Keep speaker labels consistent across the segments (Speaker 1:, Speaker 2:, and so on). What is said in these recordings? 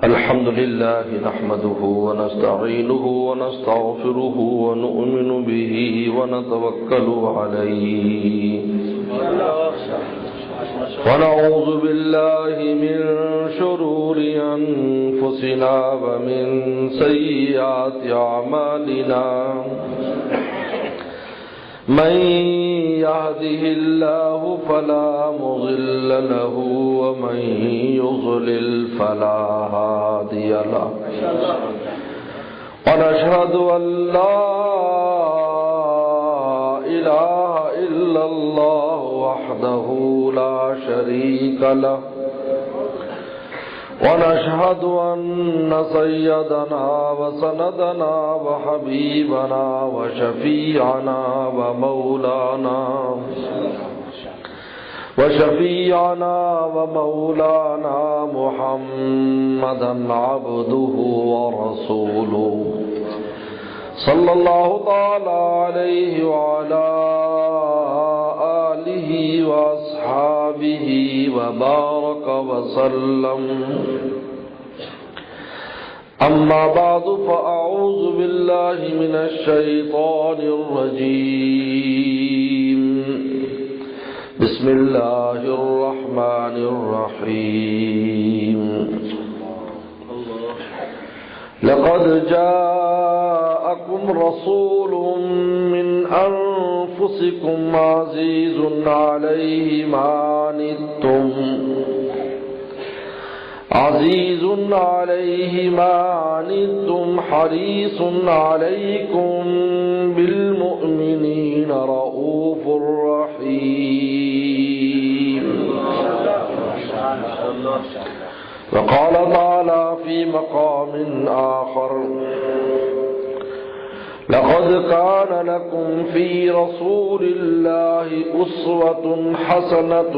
Speaker 1: الحمد لله نحمده ونستعينه ونستغفره ونؤمن به ونتوكل عليه ونعوذ بالله من شرور أنفسنا ومن سيئات أعمالنا من يهده الله فلا مضل له ومن يضلل فلا هادي له ونشهد أن لا إله إلا الله وحده لا شريك له ونشهد أن سيدنا وسندنا وحبيبنا وشفيعنا ومولانا محمدا عبده ورسوله صلى الله تعالى عليه وعلى آله وأصحابه وبارك وسلم. أما بعد فأعوذ بالله من الشيطان الرجيم. بسم الله الرحمن الرحيم. لقد جاءكم رسول من أنفسكم عزيز عليه ما عنتم حريص عليكم بالمؤمنين رؤوف رحيم. وقال تعالى في مقام آخر: لقد كان لكم في رسول الله أسوة حسنة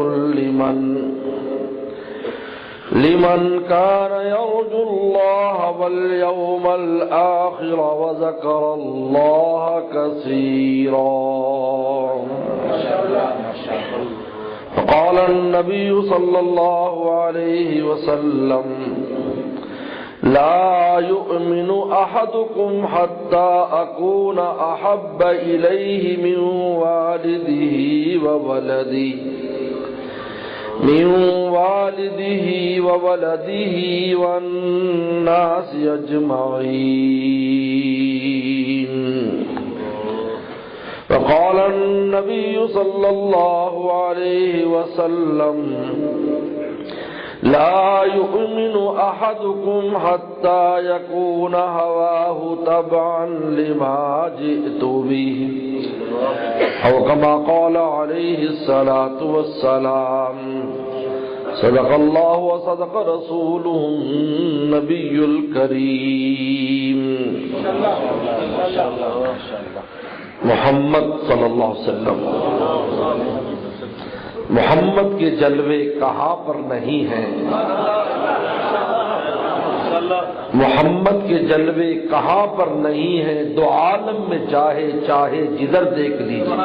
Speaker 1: لمن كان يرجو الله واليوم الآخر وذكر الله كثيرا. فقال النبي صلى الله عليه وسلم: لا يؤمن أحدكم حتى أكون أحب إليه من والده والناس أجمعين. فقال النبي صلى الله عليه وسلم: لا يؤمن أحدكم حتى يكون هواه تبعا لما جئت به، أو كما قال عليه الصلاة والسلام. صدق الله وصدق رسوله النبي الكريم. محمد صلی اللہ علیہ وسلم. محمد کے جلوے کہاں پر نہیں ہیں؟ محمد کے جلوے کہاں پر نہیں ہیں؟ دو عالم میں چاہے جدھر دیکھ لیجیے.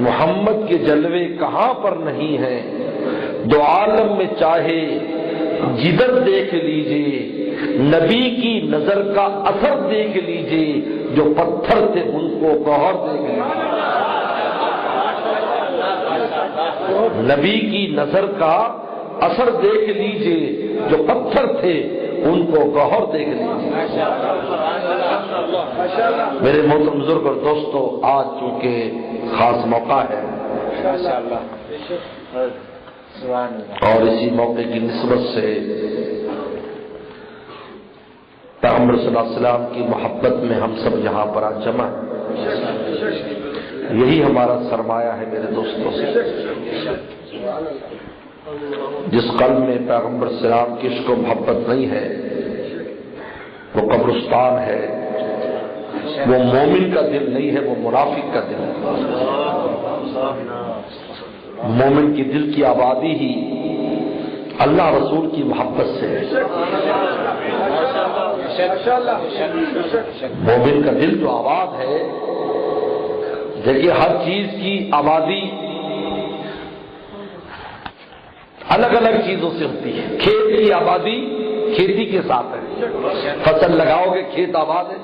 Speaker 1: محمد کے جلوے کہاں پر نہیں ہیں؟ دو عالم میں چاہے جدھر دیکھ لیجیے. نبی کی نظر کا اثر دیکھ لیجیے، جو پتھر تھے ان کو گوہر دیکھ لیجیے. نبی کی نظر کا اثر دیکھ لیجئے، جو پتھر تھے ان کو گوہر دیکھ لیجئے. میرے محترم بزرگ اور دوستو، آج چونکہ خاص موقع ہے اور اسی موقع کی نسبت سے پیغمبر صلی اللہ علیہ وسلم کی محبت میں ہم سب یہاں پر آج جمع ہیں. یہی ہمارا سرمایہ ہے میرے دوستوں. جس قلب میں پیغمبر صلی اللہ علیہ وسلم کی عشق و محبت نہیں ہے وہ قبرستان ہے، وہ مومن کا دل نہیں ہے، وہ منافق کا دل ہے. مومن کی دل کی آبادی ہی اللہ رسول کی محبت سے ہے. مومن کا دل جو آباد ہے، دیکھیے ہر چیز کی آبادی الگ الگ چیزوں سے ہوتی ہے۔ کھیت کی آبادی کھیتی کے ساتھ ہے، فصل لگاؤ گے کھیت آباد ہے۔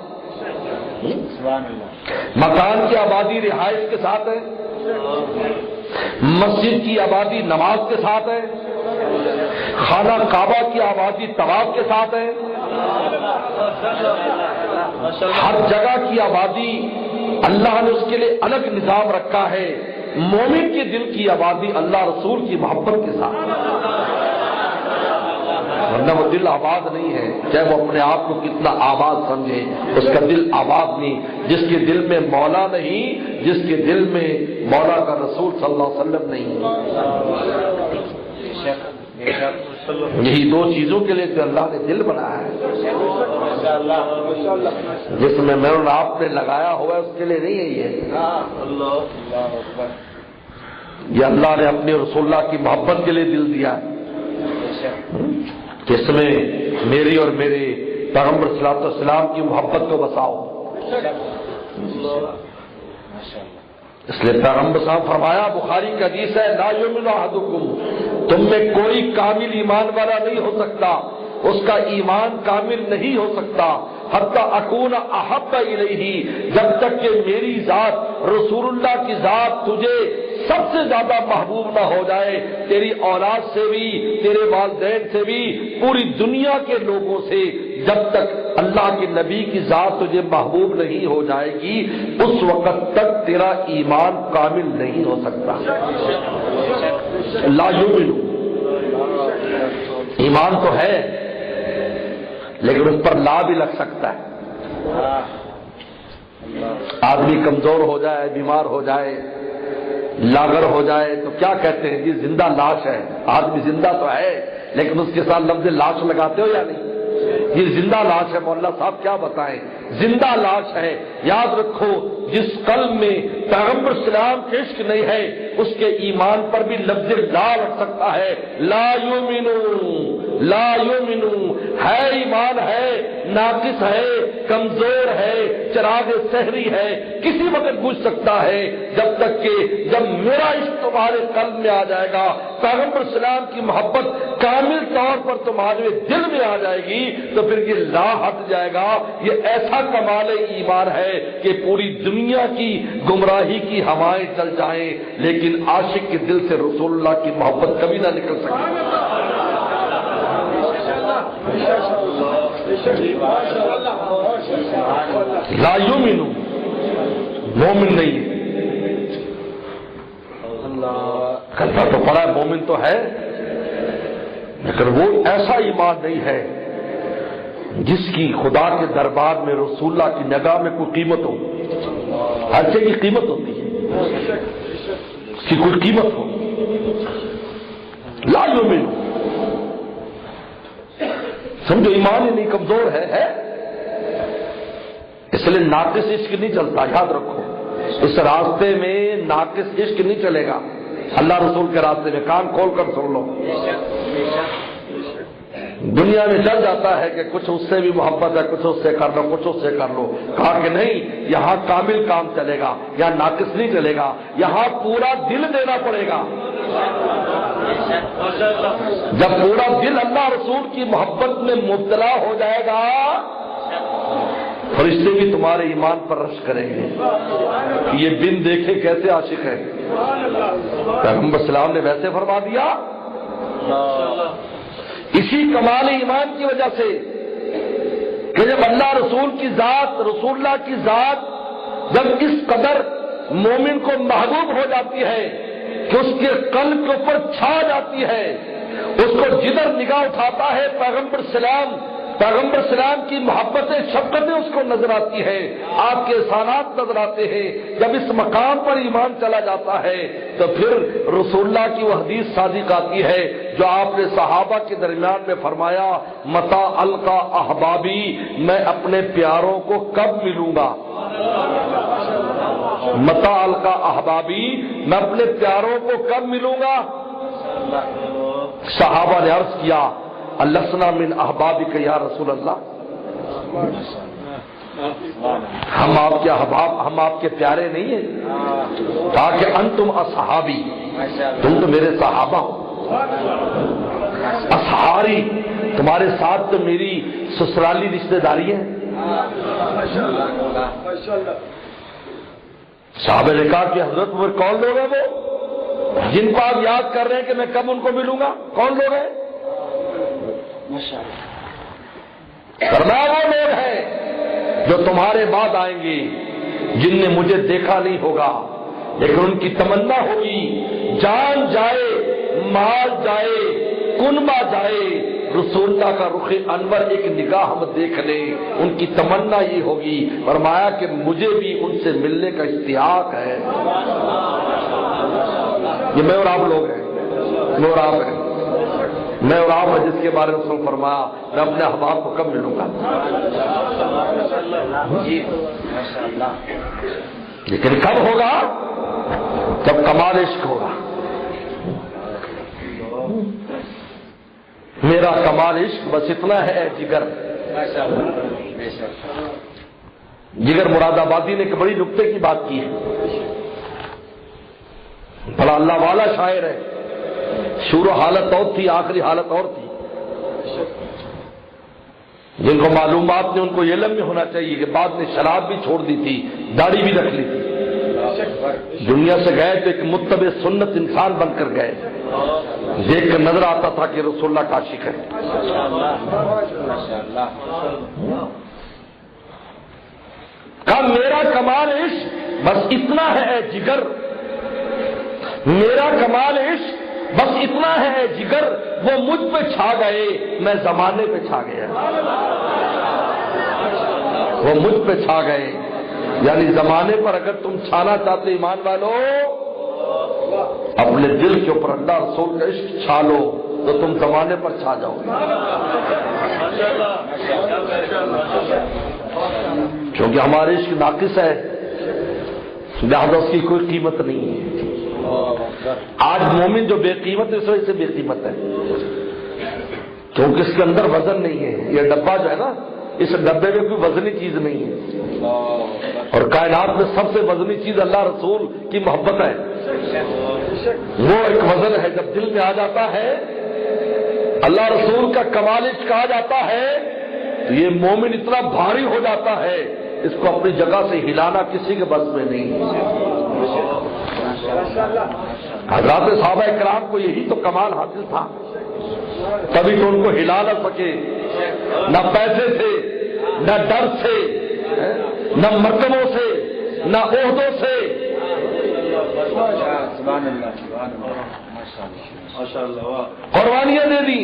Speaker 1: مکان کی آبادی رہائش کے ساتھ ہے، مسجد کی آبادی نماز کے ساتھ ہے، خانہ کعبہ کی آبادی طواف کے ساتھ ہے، ہر جگہ کی آبادی اللہ نے اس کے لیے الگ نظام رکھا ہے۔ مومن کے دل کی آبادی اللہ رسول کی محبت کے ساتھ، ورنہ وہ دل آباد نہیں ہے، چاہے وہ اپنے آپ کو کتنا آباد سمجھے، اس کا دل آباد نہیں۔ جس کے دل میں مولا نہیں، جس کے دل میں مولا کا رسول صلی اللہ علیہ وسلم نہیں، یہی دو چیزوں کے لیے تو اللہ نے دل بنایا ہے۔ جس میں میں اور آپ نے لگایا ہوا ہے اس کے لیے نہیں ہے یہ اللہ نے اپنے رسول اللہ کی محبت کے لیے دل دیا ہے، جس میں میری اور میرے پیغمبر صلی اللہ علیہ وسلم کی محبت کو بساؤ۔ اس لیے پیغمبر صاحب فرمایا، بخاری کا حدیث ہے، لا یؤمن احدکم، تم میں کوئی کامل ایمان والا نہیں ہو سکتا، اس کا ایمان کامل نہیں ہو سکتا، حتی اکون احب الیہ، جب تک کہ میری ذات رسول اللہ کی ذات تجھے سب سے زیادہ محبوب نہ ہو جائے، تیری اولاد سے بھی، تیرے والدین سے بھی، پوری دنیا کے لوگوں سے، جب تک اللہ کے نبی کی ذات تجھے محبوب نہیں ہو جائے گی، اس وقت تک تیرا ایمان کامل نہیں ہو سکتا۔ لا یؤمن، ایمان تو ہے لیکن اس پر لا بھی لگ سکتا ہے۔ آدمی کمزور ہو جائے، بیمار ہو جائے، لاغر ہو جائے تو کیا کہتے ہیں؟ جی زندہ لاش ہے۔ آدمی زندہ تو ہے لیکن اس کے ساتھ لفظ لاش لگاتے ہو یا نہیں؟ یہ زندہ لاش ہے، مولانا صاحب کیا بتائیں، زندہ لاش ہے۔ یاد رکھو، جس قلب میں پیغمبر اسلام کے عشق نہیں ہے اس کے ایمان پر بھی لفظ لا لگ سکتا ہے۔ لا یؤمنو، لا یؤمنو، ہے ایمان ہے، ناقص ہے، کمزور ہے، چراغ سحری ہے، کسی وقت بجھ سکتا ہے، جب تک کہ جب میرا عشق تمہارے قلب میں آ جائے گا، پیغمبر اسلام کی محبت کامل طور پر تمہارے دل میں آ جائے گی تو پھر یہ لا ہٹ جائے گا۔ یہ ایسا کمال ایمان ہے کہ پوری دنیا کی گمراہی کی ہوائیں چل جائیں لیکن عاشق کے دل سے رسول اللہ کی محبت کبھی نہ نکل سکے۔ لا یؤمن، مومن نہیں ہے۔ کلمہ تو پڑا ہے، مومن تو ہے لیکن وہ ایسا ایمان نہیں ہے جس کی خدا کے دربار میں رسول اللہ کی نگاہ میں کوئی قیمت ہو۔ ہر چیز کی قیمت ہوتی ہے، اس کی کوئی قیمت ہو۔ لا یؤمن، سمجھو ایمان ہی نہیں، کمزور ہے۔ اس لیے ناقص عشق نہیں چلتا، یاد رکھو، اس راستے میں ناقص عشق نہیں چلے گا۔ اللہ رسول کے راستے میں کان کھول کر سن لو، دنیا میں چل جاتا ہے کہ کچھ اس سے بھی محبت ہے، کچھ اس سے کر لو، کچھ اس سے کر لو۔ کہا کہ نہیں، یہاں کامل کام چلے گا، یہاں ناقص نہیں چلے گا، یہاں پورا دل دینا پڑے گا۔ جب پورا دل اللہ رسول کی محبت میں مبتلا ہو جائے گا، فرشتے بھی تمہارے ایمان پر رشک کریں گے، یہ بن دیکھے کیسے عاشق ہے۔ پیغمبر السلام نے ویسے فرما دیا، اسی کمال ایمان کی وجہ سے کہ جب اللہ رسول کی ذات، رسول اللہ کی ذات جب اس قدر مومن کو محبوب ہو جاتی ہے کہ اس کے قلب کے اوپر چھا جاتی ہے، اس کو جدھر نگاہ اٹھاتا ہے پیغمبر سلام کی محبتیں، شفقتیں اس کو نظر آتی ہے، آپ کے احسانات نظر آتے ہیں۔ جب اس مقام پر ایمان چلا جاتا ہے تو پھر رسول اللہ کی وہ حدیث صادق آتی ہے جو آپ نے صحابہ کے درمیان میں فرمایا، متی القی احبابی، میں اپنے پیاروں کو کب ملوں گا؟ متی القی احبابی، میں اپنے پیاروں کو کب ملوں گا؟ صحابہ نے عرض کیا، لسنا من احبابک یا رسول اللہ، ہم آپ کے احباب، ہم آپ کے پیارے نہیں ہیں؟ تاکہ انتم اصحابی، تم تو میرے صحابہ ہو۔ تمہارے ساتھ تو میری سسرالی رشتہ داری ہے. صحابہ نے کہا کہ حضرت وہ کون لوگ ہیں وہ جن کو آپ یاد کر رہے ہیں کہ میں کب ان کو ملوں گا؟ کون لوگ ہیں؟ فرمایا وہ لوگ ہیں جو تمہارے بعد آئیں گے جن نے مجھے دیکھا نہیں ہوگا لیکن ان کی تمنا ہوگی جان جائے مال جائے کنبہ جائے رسول اللہ کا رخ انور ایک نگاہ ہم دیکھ لیں. ان کی تمنا یہ ہوگی. فرمایا کہ مجھے بھی ان سے ملنے کا اشتیاق ہے. یہ میں اور آپ لوگ ہیں, میں اور آپ ہیں, میں اور آپ ہیں جس کے بارے میں رسول فرمایا میں اپنے احباب کو کب ملوں گا. لیکن کب ہوگا؟ جب کمال عشق ہوگا. میرا کمال عشق بس اتنا ہے جگر. جگر مراد آبادی نے ایک بڑی نکتے کی بات کی ہے. بڑا اللہ والا شاعر ہے. شروع حالت اور تھی, آخری حالت اور تھی. جن کو معلومات نے ان کو یہ علم بھی ہونا چاہیے کہ بعد میں شراب بھی چھوڑ دی تھی, داڑھی بھی رکھ لی تھی. دنیا سے گئے تو ایک متبع سنت انسان بن کر گئے. دیکھ کر نظر آتا تھا کہ رسول اللہ کا عاشق ہے. کہا میرا کمال عشق بس اتنا ہے اے جگر, میرا کمال عشق بس اتنا ہے اے جگر, وہ مجھ پہ چھا گئے میں زمانے پہ چھا گیا. وہ مجھ پہ چھا گئے یعنی زمانے پر اگر تم چھانا چاہتے ایمان والو اپنے دل کے اوپر اللہ رسول کا عشق چھا لو تو تم زمانے پر چھا جاؤ گے. کیونکہ ہمارے عشق ناقص ہے لہذا اس کی کوئی قیمت نہیں ہے. آج مومن جو بے قیمت ہے اس وجہ سے بے قیمت ہے کیونکہ اس کے اندر وزن نہیں ہے. یہ ڈبہ جو ہے نا اس ڈبے میں کوئی وزنی چیز نہیں ہے. اور کائنات میں سب سے وزنی چیز اللہ رسول کی محبت ہے. وہ ایک وزن ہے جب دل میں آ جاتا ہے اللہ رسول کا کمال عشق آ جاتا ہے تو یہ مومن اتنا بھاری ہو جاتا ہے اس کو اپنی جگہ سے ہلانا کسی کے بس میں نہیں. حضرات صحابہ کرام کو یہی تو کمال حاصل تھا, تبھی تو ان کو ہلا نہ سکے. نہ پیسے سے, نہ ڈر سے, نہ مرتبوں سے, نہ عہدوں سے. قربانیاں دے دی,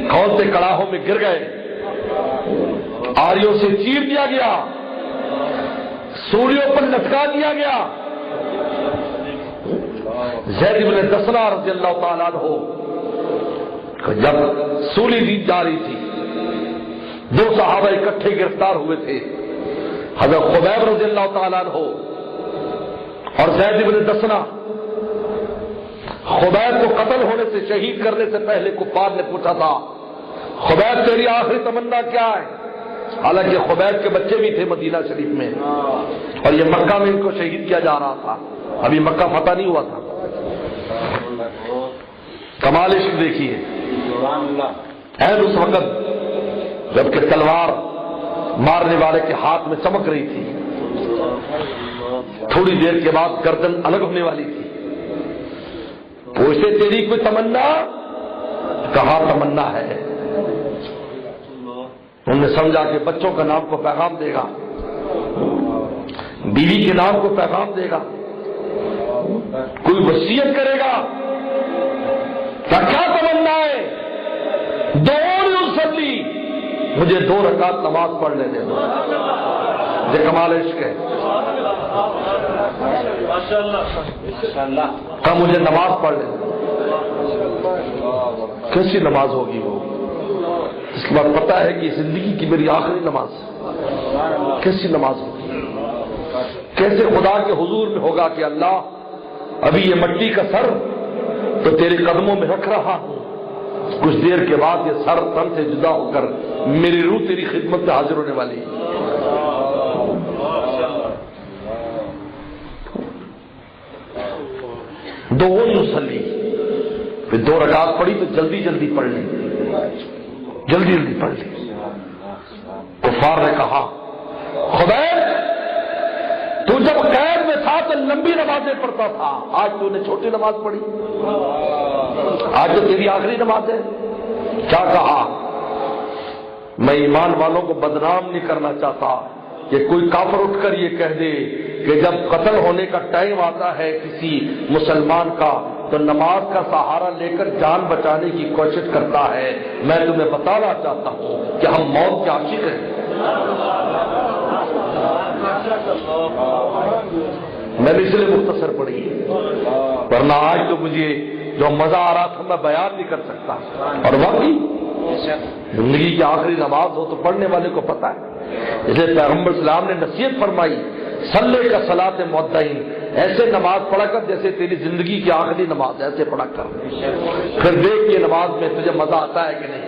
Speaker 1: کھولتے کڑاہوں میں گر گئے, آریوں سے چیر دیا گیا, سولیوں پر لٹکا دیا گیا. زید بن دسنا رضی اللہ تعالیٰ عنہ جب سولی دی جا رہی تھی دو صحابہ اکٹھے گرفتار ہوئے تھے, حضرت خبیب رضی اللہ تعالیٰ عنہ اور زید بن دسنا. خبیب کو قتل ہونے سے, شہید کرنے سے پہلے کفار نے پوچھا تھا خبیب تیری آخری تمنا کیا ہے؟ حالانکہ خبیب کے بچے بھی تھے مدینہ شریف میں اور یہ مکہ میں ان کو شہید کیا جا رہا تھا, ابھی مکہ فتح نہیں ہوا تھا. کمال عشق دیکھیے اس وقت جبکہ تلوار مارنے والے کے ہاتھ میں چمک رہی تھی, تھوڑی دیر کے بعد گردن الگ ہونے والی تھی. پوچھتے تیری کوئی تمنا؟ کہاں تمنا ہے؟ انہوں نے سمجھا کہ بچوں کا نام کو پیغام دے گا, بیوی کے نام کو پیغام دے گا, کوئی وصیت کرے گا. کیا تمنا ہے؟ دور یصلی, مجھے 2 رکعت نماز پڑھ لینے دو. یہ کمال عشق ہے. کہا مجھے نماز پڑھ لینے دو. کیسی نماز ہوگی وہ؟ اس کے بعد پتا ہے کہ زندگی کی میری آخری نماز. کیسی نماز ہوگی؟ کیسے خدا کے حضور میں ہوگا کہ اللہ ابھی یہ مٹی کا سر تو تیرے قدموں میں رکھ رہا ہوں, کچھ دیر کے بعد یہ سر تن سے جدا ہو کر میری روح تیری خدمت میں حاضر ہونے والی. دو یصلی, پھر 2 رکعت پڑھی تو جلدی جلدی پڑھ لی. جلدی جلدی پڑھ لی. کفار نے کہا خبیب تو جب قید میں تھا تو لمبی نمازیں پڑھتا تھا, آج تو نے چھوٹی نماز پڑھی, آج تو تیری آخری نماز ہے. کیا کہا, میں ایمان والوں کو بدنام نہیں کرنا چاہتا کہ کوئی کافر اٹھ کر یہ کہہ دے کہ جب قتل ہونے کا ٹائم آتا ہے کسی مسلمان کا تو نماز کا سہارا لے کر جان بچانے کی کوشش کرتا ہے. میں تمہیں بتانا چاہتا ہوں کہ ہم موت کے عاشق ہیں. میں نے اس لیے مختصر پڑھی, ورنہ آج تو مجھے جو مزہ آ رہا تھا میں بیان نہیں کر سکتا. اور واقعی زندگی کی آخری نماز ہو تو پڑھنے والے کو پتا ہے. اس لیے پیغمبر اسلام نے نصیحت فرمائی صلی کا صلاۃ مودعین, ایسے نماز پڑھا کر جیسے تیری زندگی کی آخری نماز, ایسے پڑھا کر, پھر دیکھ یہ نماز میں تجھے مزہ آتا ہے کہ نہیں.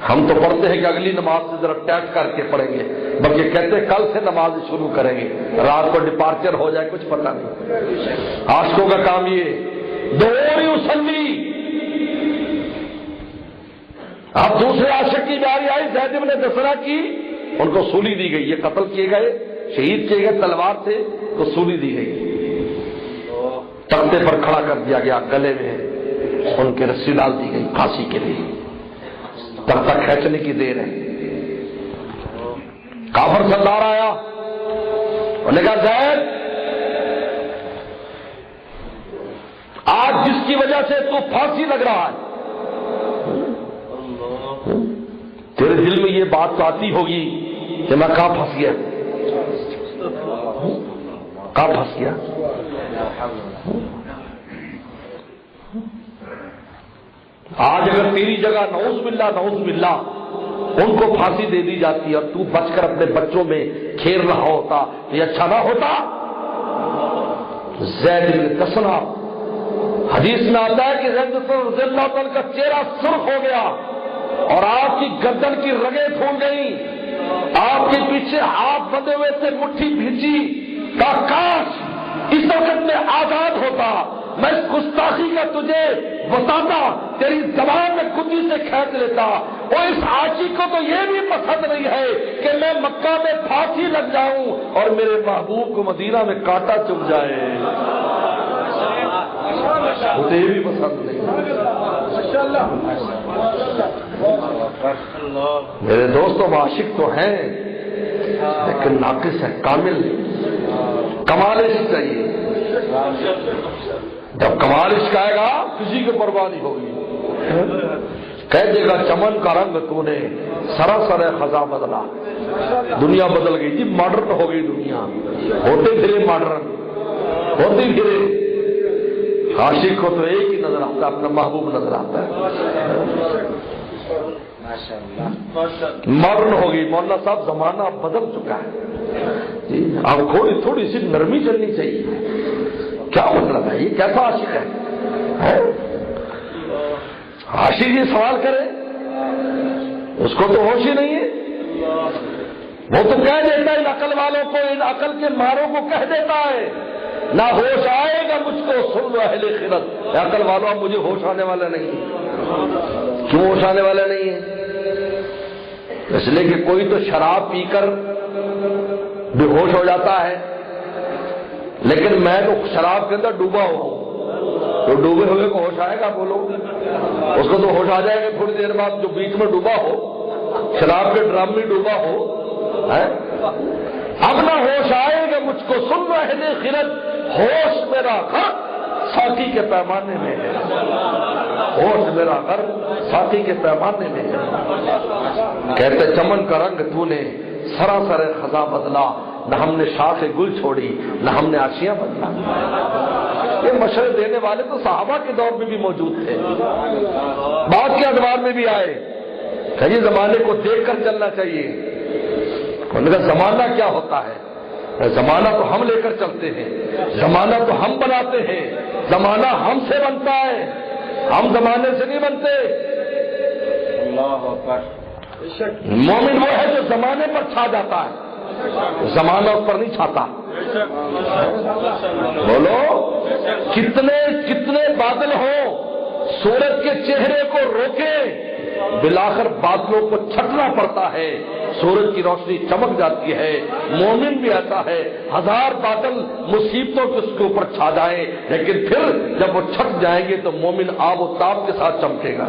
Speaker 1: ہم تو پڑھتے ہیں کہ اگلی نماز سے ذرا ٹیٹ کر کے پڑھیں گے, بلکہ کہتے ہیں کل سے نماز شروع کریں گے, رات کو ڈپارچر ہو جائے کچھ پتہ نہیں. عاشقوں کا کام یہ دور یصلی. اب دوسرے عاشق کی باری آئی, زید بن دسرہ کی, ان کو سولی دی گئی, یہ قتل کیے گئے, شہید کیے گئے تلوار سے, تو سولی دی گئی, تختے پر کھڑا کر دیا گیا, گلے میں ان کے رسی ڈال دی گئی پھانسی کے لیے. تختہ کھینچنے کی دیر ہے. کافر سردار آیا, انہوں نے کہا زید آج جس کی وجہ سے تو پھانسی لگ رہا ہے, تیرے دل میں یہ بات تو آتی ہوگی کہ میں کہاں پھنس گیا, کہاں پھنس گیا. آج اگر تیری جگہ نعوذ باللہ ان کو پھانسی دے دی جاتی اور تو بچ کر اپنے بچوں میں کھیل رہا ہوتا تو یہ اچھا نہ ہوتا. زید بن دسنہ, حدیث میں آتا ہے کہ زید رضی اللہ عنہ کا چہرہ سرخ ہو گیا اور آپ کی گردن کی رگیں پھول گئی, آپ کے پیچھے ہاتھ بندھے ہوئے سے مٹھی بھیجی, کا کاش اس وقت میں آزاد ہوتا, میں اس گستاخی کا تجھے بتاتا, تیری زبان میں کتی سے کھینچ لیتا. اور اس عاشق کو تو یہ بھی پسند نہیں ہے کہ میں مکہ میں پھانسی لگ جاؤں اور میرے محبوب کو مدینہ میں کانٹا چبھ جائے, مجھے یہ بھی پسند نہیں. میرے دوستوں عاشق تو ہیں لیکن ناقص ہے, کامل کمال عشق چاہیے. جب کمال عشق آئے گا کسی کو پرواہ نہیں ہوگی. کہہ دے گا چمن کا رنگ تو نے سراسر خزاں بدلا. دنیا بدل گئی جی, ماڈرن ہو گئی دنیا, ہوتے پھرے ماڈرن, ہوتے پھرے. عاشق کو تو ایک ہی نظر آتا ہے, اپنا محبوب نظر آتا ہے. ماڈرن ہو گئی. مولانا صاحب زمانہ بدل چکا ہے, اب تھوڑی سی نرمی چلنی چاہیے. کیا مطلب ہے, یہ کیسا عاشق ہے؟ عاشق یہ سوال کرے, اس کو تو ہوش ہی نہیں ہے. وہ تو کہہ دیتا ہے ان عقل والوں کو, ان عقل کے ماروں کو کہہ دیتا ہے نہ ہوش آئے گا مجھ کو سن لو اہل خرد. عقل والوں اب مجھے ہوش آنے والا نہیں. کیوں ہوش آنے والا نہیں ہے؟ اس لیے کہ کوئی تو شراب پی کر بے ہوش ہو جاتا ہے, لیکن میں تو شراب کے اندر ڈوبا ہوا ہوں. تو ڈوبے ہوئے کو ہوش آئے گا؟ بولو, اس کو تو ہوش آ جائے گا تھوڑی دیر بعد. جو بیچ میں ڈوبا ہو, شراب کے ڈرام میں ڈوبا ہو, اب نہ ہوش آئے گا مجھ کو سن اہل خرد. ہوش میرا غرق ساقی کے پیمانے میں ہے, ہوش میرا غرق ساقی کے پیمانے میں ہے. کہتے چمن کا رنگ تو نے سراسر خزاں بدلا, نہ ہم نے شاخ گل چھوڑی نہ ہم نے آشیاں بدلا. یہ مشورے دینے والے تو صحابہ کے دور میں بھی موجود تھے, بعد کے ادوار میں بھی آئے. کہیں زمانے کو دیکھ کر چلنا چاہیے. انہوں نے کہا زمانہ کیا ہوتا ہے؟ زمانہ تو ہم لے کر چلتے ہیں, زمانہ تو ہم بناتے ہیں, زمانہ ہم سے بنتا ہے, ہم زمانے سے نہیں بنتے. مومن وہ ہے جو زمانے پر چھا جاتا ہے, زمانہ اس پر نہیں چھاتا. بولو, کتنے بادل ہوں سورج کے چہرے کو روکے، بالآخر بادلوں کو چھٹنا پڑتا ہے، سورج کی روشنی چمک جاتی ہے۔ مومن بھی ایسا ہے، ہزار بادل مصیبتوں کے اس کے اوپر چھا جائیں، لیکن پھر جب وہ چھٹ جائیں گے تو مومن آب و تاب کے ساتھ چمکے گا۔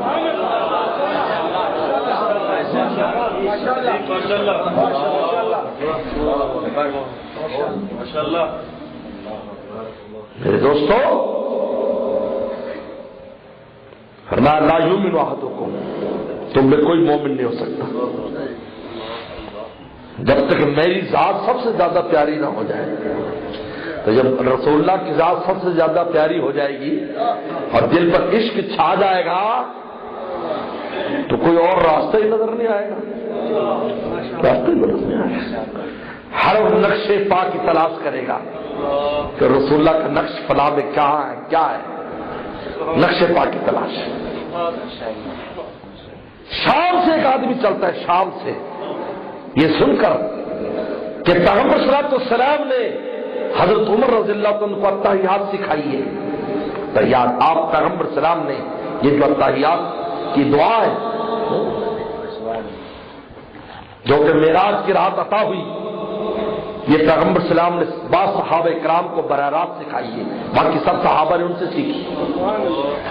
Speaker 1: میرے دوستو، فرمایا لا یؤمن احدکم، تم میں کوئی مومن نہیں ہو سکتا جب تک میری ذات سب سے زیادہ پیاری نہ ہو جائے۔ تو جب رسول اللہ کی ذات سب سے زیادہ پیاری ہو جائے گی اور دل پر عشق چھا جائے گا تو کوئی اور راستہ ہی نظر نہیں آئے گا، راستہ ہی نظر نہیں آئے گا۔ ہر نقش پا کی تلاش کرے گا کہ رسول اللہ کا نقش فلاں میں کہاں ہے، کیا ہے، نقش پا کی تلاش۔ شام سے ایک آدمی چلتا ہے، شام سے، یہ سن کر کہ پیغمبر صلی اللہ علیہ وسلم نے حضرت عمر رضی اللہ عنہ کو اتحیات سکھائی ہے۔ تحیات آپ پیغمبر صلی اللہ علیہ وسلم نے یہ جو اتحیات کی دعا ہے جو کہ معراج کی رات عطا ہوئی، یہ پیغمبر صلی اللہ علیہ وسلم نے بعض صحابہ کرام کو براہ راست سکھائی ہے، باقی سب صحابہ نے ان سے سیکھی۔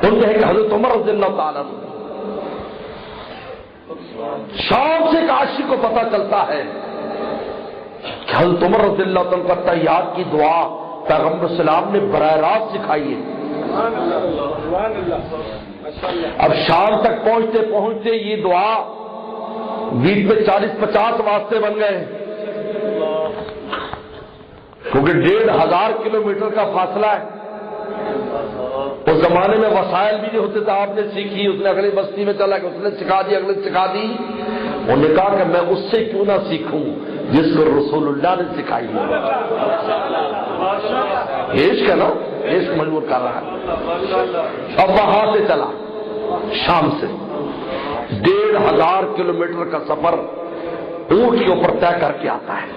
Speaker 1: ان میں ہے کہ حضرت عمر رضی اللہ تعالیٰ عنہ شام سے عاشق کو پتہ چلتا ہے کہ حضرت عمر رضی اللہ عنہ کو تحیات کی دعا پیغمبر صلی اللہ علیہ وسلم نے براہ راست سکھائی ہے۔ اب شام تک پہنچتے پہنچتے یہ دعا بیچ میں 40-50 واسطے بن گئے، کیونکہ 1500 کلومیٹر کا فاصلہ ہے۔ اس زمانے میں وسائل بھی نہیں ہوتے تھے، آپ نے سیکھی، اس نے اگلی بستی میں چلا گیا، اس نے سکھا دی، اگلے سکھا دی۔ انہوں نے کہا کہ میں اس سے کیوں نہ سیکھوں جس کو رسول اللہ نے سکھائی ہے۔ عشق ہے نا، عشق مجبور کر رہا ہے۔ اب وہاں سے چلا، شام سے 1500 کلومیٹر کا سفر اونٹ کے اوپر طے کر کے آتا ہے۔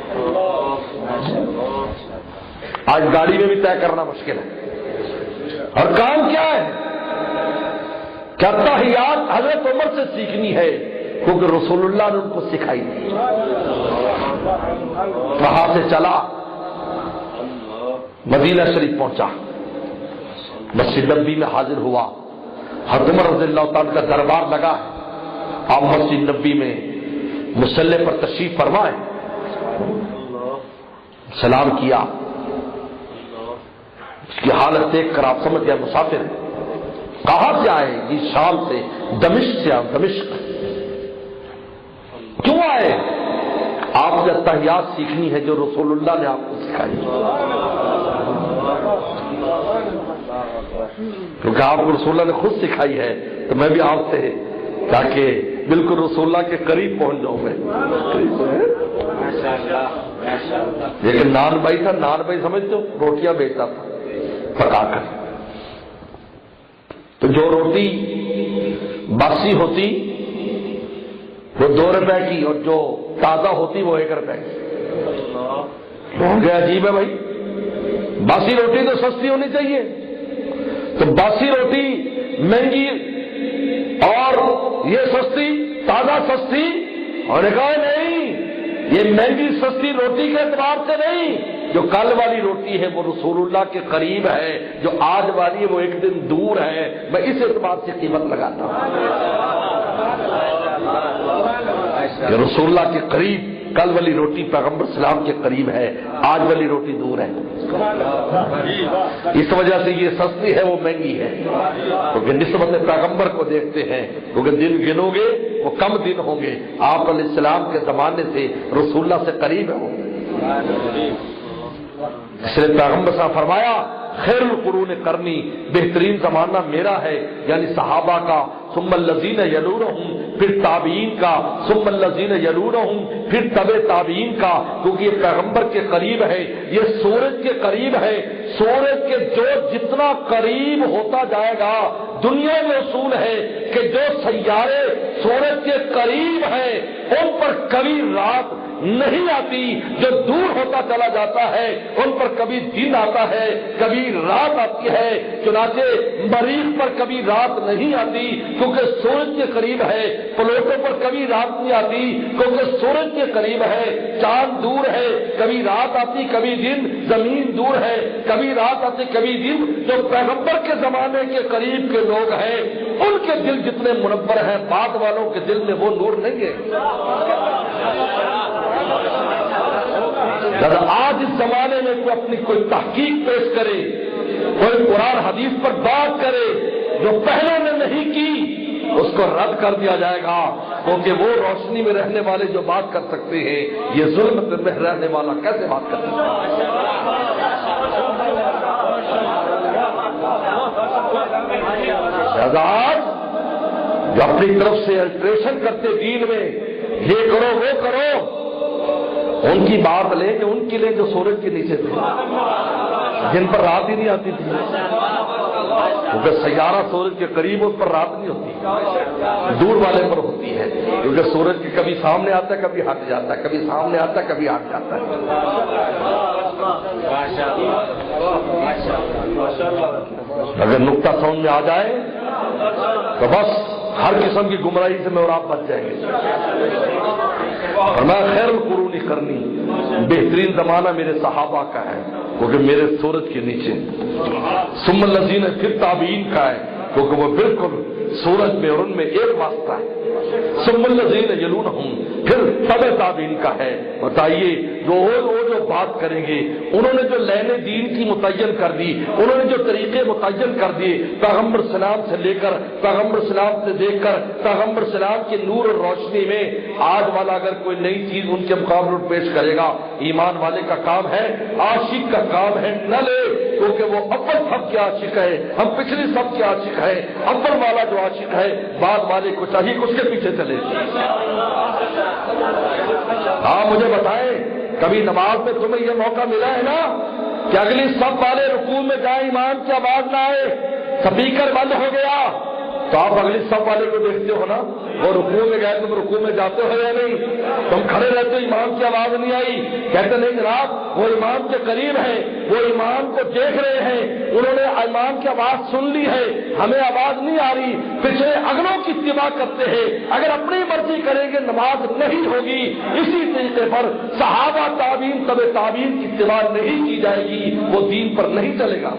Speaker 1: آج گاڑی میں بھی طے کرنا مشکل ہے۔ اور کام کیا ہے؟ کیا تحیات حضرت عمر سے سیکھنی ہے، کیونکہ رسول اللہ نے ان کو سکھائی تھی۔ وہاں سے چلا، مدینہ شریف پہنچا، مسجد نبوی میں حاضر ہوا۔ حضرت عمر رضی اللہ تعالیٰ کا دربار لگا ہے، آپ مسجد نبوی میں مصلی پر تشریف فرمائے، سلام کیا، اس کی حالت دیکھ کر آپ سمجھ گئے مسافر ہے۔ کہاں سے آئے؟ جی شام سے، دمشق سے آئے۔ دمشق کیوں آئے؟ آپ نے تحیات سیکھنی ہے جو رسول اللہ نے آپ کو سکھائی، کیونکہ آپ کو رسول اللہ نے خود سکھائی ہے، تو میں بھی آپ سے تاکہ بالکل رسول اللہ کے قریب پہنچ جاؤں میں۔ لیکن نان بھائی تھا، نان بھائی سمجھتے ہو، روٹیاں بیچتا تھا پکا کر، تو جو روٹی باسی ہوتی وہ 2 روپے کی اور جو تازہ ہوتی وہ 1 روپے کی۔ تو ہو گیا عجیب ہے بھائی، باسی روٹی تو سستی ہونی چاہیے، تو باسی روٹی مہنگی اور یہ سستی، تازہ سستی، اور نے کہا نہیں، یہ مہنگی سستی روٹی کے اعتبار سے نہیں، جو کل والی روٹی ہے وہ رسول اللہ کے قریب ہے، جو آج والی ہے وہ 1 دن دور ہے، میں اس اعتبار سے قیمت لگاتا ہوں کہ رسول اللہ کے قریب کل والی روٹی پیغمبر اسلام کے قریب ہے، آج والی روٹی دور ہے، اس وجہ سے یہ سستی ہے وہ مہنگی ہے، کیونکہ نسبت پیغمبر کو دیکھتے ہیں، کیونکہ دن گنو گے وہ کم دن ہوں گے، آپ علیہ السلام کے زمانے سے رسول اللہ سے قریب ہوں گے۔ اس لیے پیغمبر صاحب فرمایا خیر القرون قرنی، بہترین زمانہ میرا ہے، یعنی صحابہ کا، ثم الذین یلونہم، پھر تابعین کا، ثم الذین یلونہم، پھر تبع تابعین کا، کیونکہ یہ پیغمبر کے قریب ہے، یہ سورج کے قریب ہے، سورج کے جو جتنا قریب ہوتا جائے گا، دنیا میں اصول ہے کہ جو سیارے سورج کے قریب ہیں ان پر کبھی رات نہیں آتی، جو دور ہوتا چلا جاتا ہے ان پر کبھی دن آتا ہے کبھی رات آتی ہے، چنانچہ مریخ پر کبھی رات نہیں آتی کیونکہ سورج کے قریب ہے، پلوٹو پر کبھی رات نہیں آتی کیونکہ سورج کے قریب ہے، چاند دور ہے کبھی رات آتی کبھی دن، زمین دور ہے کبھی رات آتی کبھی دن۔ جو پیغمبر کے زمانے کے قریب کے لوگ ہیں ان کے دل جتنے منور ہیں، بعد والوں کے دل میں وہ نور نہیں ہے۔ آج اس زمانے میں کوئی اپنی کوئی تحقیق پیش کرے، کوئی قرآن حدیث پر بات کرے، جو پہلے نے نہیں کی اس کو رد کر دیا جائے گا، کیونکہ وہ روشنی میں رہنے والے جو بات کر سکتے ہیں، یہ ظلم میں رہنے والا کیسے بات کر سکتا ہے؟ آج جو اپنی طرف سے الٹریشن کرتے دین میں، یہ کرو وہ کرو، ان کی بات لیں کہ ان کے لیے جو سورج کے نیچے تھے، جن پر رات ہی نہیں آتی تھی، کیونکہ سیارہ سورج کے قریب اس پر رات نہیں ہوتی، دور والے پر ہوتی ہے، کیونکہ سورج کے کبھی سامنے آتا ہے کبھی ہٹ جاتا ہے، کبھی سامنے آتا ہے کبھی ہٹ جاتا ہے۔ اگر نقطہ سمجھ میں آ جائے تو بس ہر قسم کی گمراہی سے میں اور آپ بچ جائیں گے۔ اور میں خیر القرون کرنی، بہترین زمانہ میرے صحابہ کا ہے کیونکہ میرے سورج کے نیچے، ثم الذین پھر تابعین کا ہے کیونکہ وہ بالکل سورج میں اور ان میں ایک واسطہ ہے، ثم الذین یلونہم پھر تبع تابعین کا ہے۔ بتائیے جو بات کریں گے، انہوں نے جو لین دین کی متعین کر دی، انہوں نے جو طریقے متعین کر دیے، پیغمبر سلام سے لے کر، پیغمبر سلام سے دیکھ کر، پیغمبر سلام کے نور اور روشنی میں آج والا اگر کوئی نئی چیز ان کے مقابلے میں پیش کرے گا، ایمان والے کا کام ہے، عاشق کا کام ہے نہ لے، کیونکہ وہ اول سب کے عاشق ہے، ہم پچھلی سب کے عاشق ہیں، اول والا جو عاشق ہے بعد والے کو چاہیے کہ اس کے پیچھے چلے۔ ہاں مجھے بتائیں، کبھی نماز میں تمہیں یہ موقع ملا ہے نا کہ اگلی سب والے رکوع میں جائیں، امام کی آواز نہ آئے، سپیکر بند ہو گیا تو آپ اگلی سب والے کو دیکھتے ہو نا، وہ رکوع میں گئے، تم رکوع میں جاتے ہو یا نہیں؟ تم کھڑے رہتے ہو، امام کی آواز نہیں آئی، کہتے نہیں جناب وہ امام کے قریب ہے، وہ امام کو دیکھ رہے ہیں، انہوں نے امام کی آواز سن لی ہے، ہمیں آواز نہیں آ رہی، پچھلے اگلوں کی اتباع کرتے ہیں، اگر اپنی مرضی کریں گے نماز نہیں ہوگی۔ اسی طریقے پر صحابہ تابعین تبع تابعین کی اتباع نہیں کی جائے گی، وہ دین پر نہیں چلے گا۔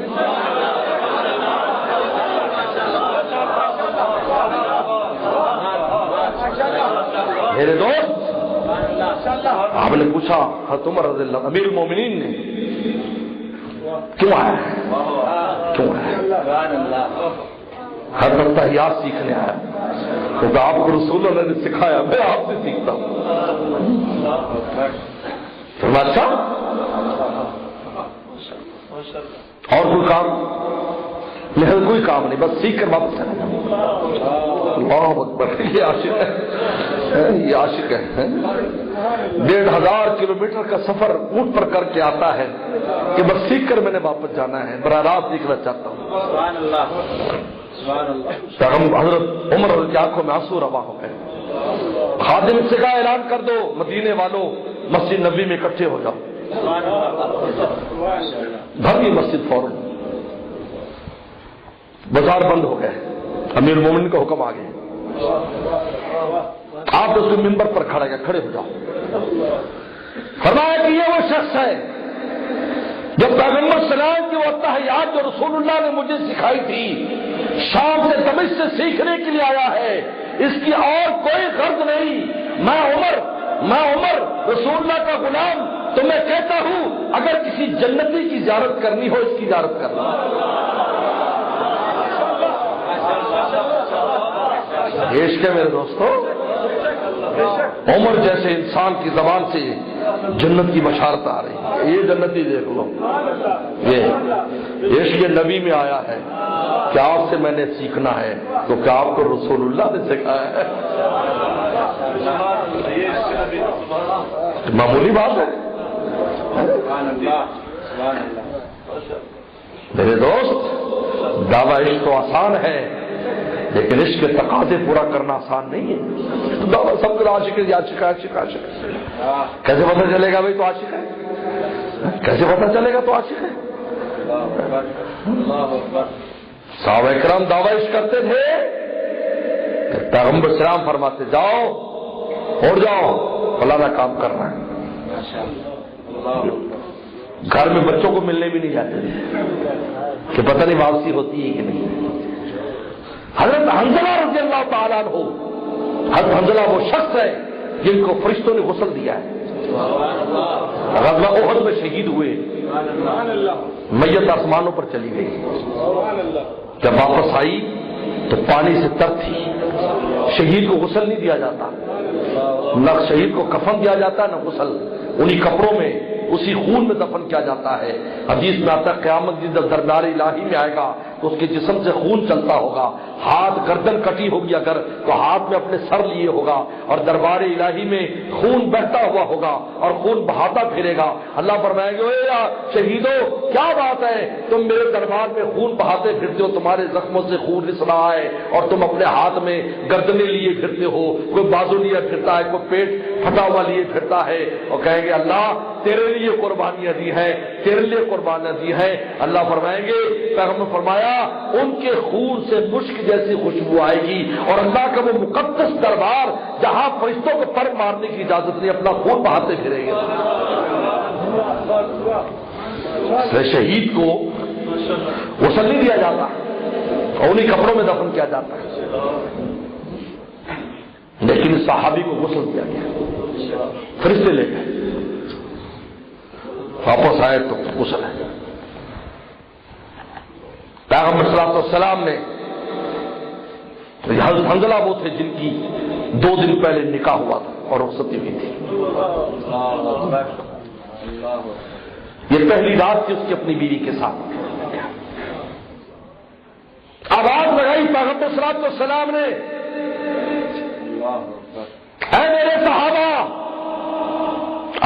Speaker 1: میرے دوست، آپ نے پوچھا حضرت عمر رضی اللہ امیر المومنین نے کیوں آیا، کیوں آیا؟ حضرت تحیات سیکھنے آیا، کیونکہ آپ کو رسول اللہ نے سکھایا، میں آپ سے سیکھتا ہوں۔ فرمایا اچھا اور کوئی کام؟ نہیں کوئی کام نہیں، بس سیکھ کر واپس چلے جاؤ۔ اللہ اکبر، یہ عاشق ہے، یہ عاشق ہے۔ 1500 کلومیٹر کا سفر اونٹ پر کر کے آتا ہے کہ بس سیکھ کر میں نے واپس جانا ہے، براہ راست سیکھنا چاہتا ہوں۔ حضرت عمر کی آنکھوں میں آنسو روا ہو گئے۔ خادم سے کہا اعلان کر دو مدینے والوں، مسجد نبی میں اکٹھے ہو جاؤ۔ بھر گئی مسجد، فوراً بازار بند ہو گئے، امیر مومن کا حکم آ گیا، آپ اس کے ممبر پر کھڑے گئے، کھڑے ہو جاؤ۔ فرمایا کہ یہ وہ شخص ہے جو پیغمبر سلام کی وہ تحیات جو رسول اللہ نے مجھے سکھائی تھی، شام سے دمشق سے سیکھنے کے لیے آیا ہے، اس کی اور کوئی غرض نہیں۔ میں عمر رسول اللہ کا غلام، تو میں کہتا ہوں اگر کسی جنتی کی زیارت کرنی ہو اس کی زیارت کرنا۔ عشق ہے میرے دوستو، عمر جیسے انسان کی زبان سے جنت کی بشارت آ رہی ہے، یہ جنتی دیکھ لو، یہ عشق نبی میں آیا ہے کہ آپ سے میں نے سیکھنا ہے، تو کیا آپ کو رسول اللہ نے سکھایا ہے؟ معمولی بات ہے میرے دوست، دعویٰ عشق تو آسان ہے، لیکن عشق کے تقاضے پورا کرنا آسان نہیں ہے. تو دعویٰ سب کو عاشق ہے، عاشق ہے، عاشق عاشق. کیسے پتہ چلے گا بھائی تو عاشق ہے؟ کیسے پتہ چلے گا تو عاشق ہے؟ صحابہ کرام دعویٰ عشق کرتے تھے، پیغمبر سلام فرماتے جاؤ اور جاؤ فلانا کام کرنا ہے. گھر میں بچوں کو ملنے بھی نہیں جاتے تھے کہ پتہ نہیں واپسی ہوتی ہے کہ نہیں. حضرت حنظلہ رضی اللہ تعالیٰ عنہ، حضرت حنظلہ وہ شخص ہے جن کو فرشتوں نے غسل دیا ہے. غزوہ احد میں شہید ہوئے، میت آسمانوں پر چلی گئی. جب واپس آئی تو پانی سے تر تھی. شہید کو غسل نہیں دیا جاتا، نہ شہید کو کفن دیا جاتا نہ غسل. انہی کپڑوں میں اسی خون میں دفن کیا جاتا ہے. حدیث میں آتا ہے قیامت جب دربار الہی میں آئے گا تو اس کے جسم سے خون چلتا ہوگا. ہاتھ گردن کٹی ہوگی اگر تو ہاتھ میں اپنے سر لیے ہوگا اور دربار الہی میں خون بہتا ہوا ہوگا اور خون بہاتا پھرے گا. اللہ فرمائیں گے اے شہیدو کیا بات ہے تم میرے دربار میں خون بہاتے پھرتے ہو، تمہارے زخموں سے خون رس رہا ہے اور تم اپنے ہاتھ میں گردنیں لیے پھرتے ہو، کوئی بازو لیے پھرتا ہے، کوئی پیٹ پھٹا ہوا لیے پھرتا ہے. اور کہیں گے اللہ تیرے لیے قربانیاں دی ہیں، تیرے لیے قربانیاں دی ہیں. اللہ فرمائیں گے، پیغمبر فرمایا ان کے خون سے مشک جیسی خوشبو آئے گی اور اللہ کا وہ مقدس دربار جہاں فرشتوں کو پر مارنے کی اجازت نہیں اپنا خون بہاتے پھریں گے. شہید کو غسل نہیں دیا جاتا اور انہیں کپڑوں میں دفن کیا جاتا ہے، لیکن صحابی کو غسل دیا گیا. فرشتے لے گئے، واپس آئے تو غسل ہے. پیغمبر صلی اللہ علیہ وسلم نے حضرت حنظلہ وہ تھے جن کی 2 دن پہلے نکاح ہوا تھا اور رخصتی ہوئی تھی. یہ پہلی رات تھی اس کی اپنی بیوی کے ساتھ. آواز لگائی پیغمبر صلی اللہ علیہ وسلم نے، اے میرے صحابہ.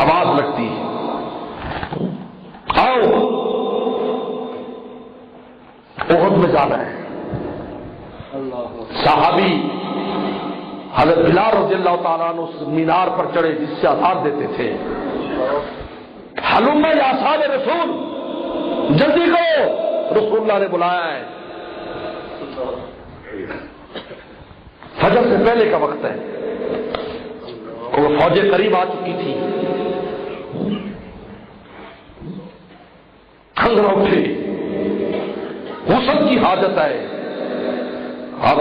Speaker 1: آواز لگتی ہے آؤ احد میں جانا ہے. صحابی حضرت بلال رضی اللہ تعالیٰ عنہ اس مینار پر چڑھے جس سے آزاد دیتے تھے. حلم یا اصحاب رسول، جلدی کرو، رسول اللہ نے بلایا ہے. فجر سے پہلے کا وقت ہے، وہ فوجیں قریب آ چکی تھی. حنظلہ اٹھے، غسل کی حاجت ہے. اب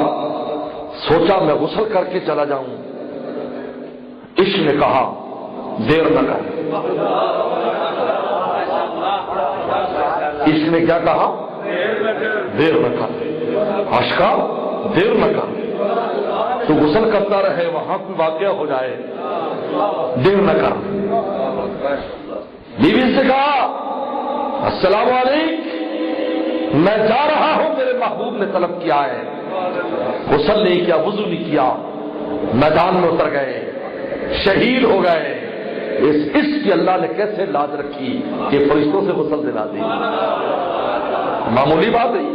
Speaker 1: سوچا میں غسل کر کے چلا جاؤں. عشق نے کہا دیر نہ کر. عشق نے کیا کہا؟ دیر نہ کر. عاشقا دیر نہ کر، تو غسل کرتا رہے وہاں کوئی واقعہ ہو جائے، دیر نہ کر. بیوی سے کہا السلام علیکم، میں جا رہا ہوں، میرے محبوب نے طلب کیا ہے. غسل نہیں کیا، وضو نہیں کیا، میدان میں اتر گئے، شہید ہو گئے. اس کی اللہ نے کیسے لاج رکھی کہ فرشتوں سے غسل دلا دی. معمولی بات ہے،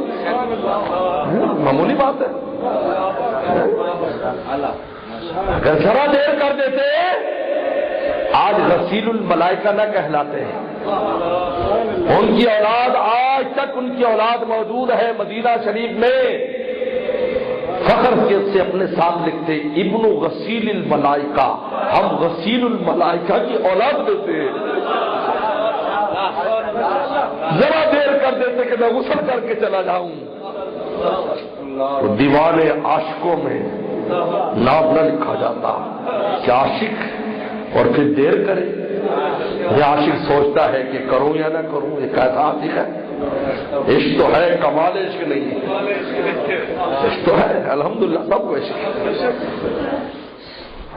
Speaker 1: معمولی بات ہے. اگر ذرا دیر کر دیتے آج غسیل الملائکہ نہ کہلاتے ہیں. ان کی اولاد آج تک ان کی اولاد موجود ہے مدینہ شریف میں. فخر سے اپنے ساتھ لکھتے ابن غسیل الملائکہ، ہم غسیل الملائکہ کی اولاد دیتے ہیں. ذرا دیر کر دیتے کہ میں غسل کر کے چلا جاؤں. تو دیوانے عاشقوں میں نام نہ لکھا جاتا کہ عاشق اور پھر دیر کرے. یہ عاشق سوچتا ہے کہ کروں یا نہ کروں. یہ کیسا عاشق ہے؟ عشق تو ہے، کمال عشق نہیں ہے. عشق تو ہے الحمدللہ، سب کو عشق ہے.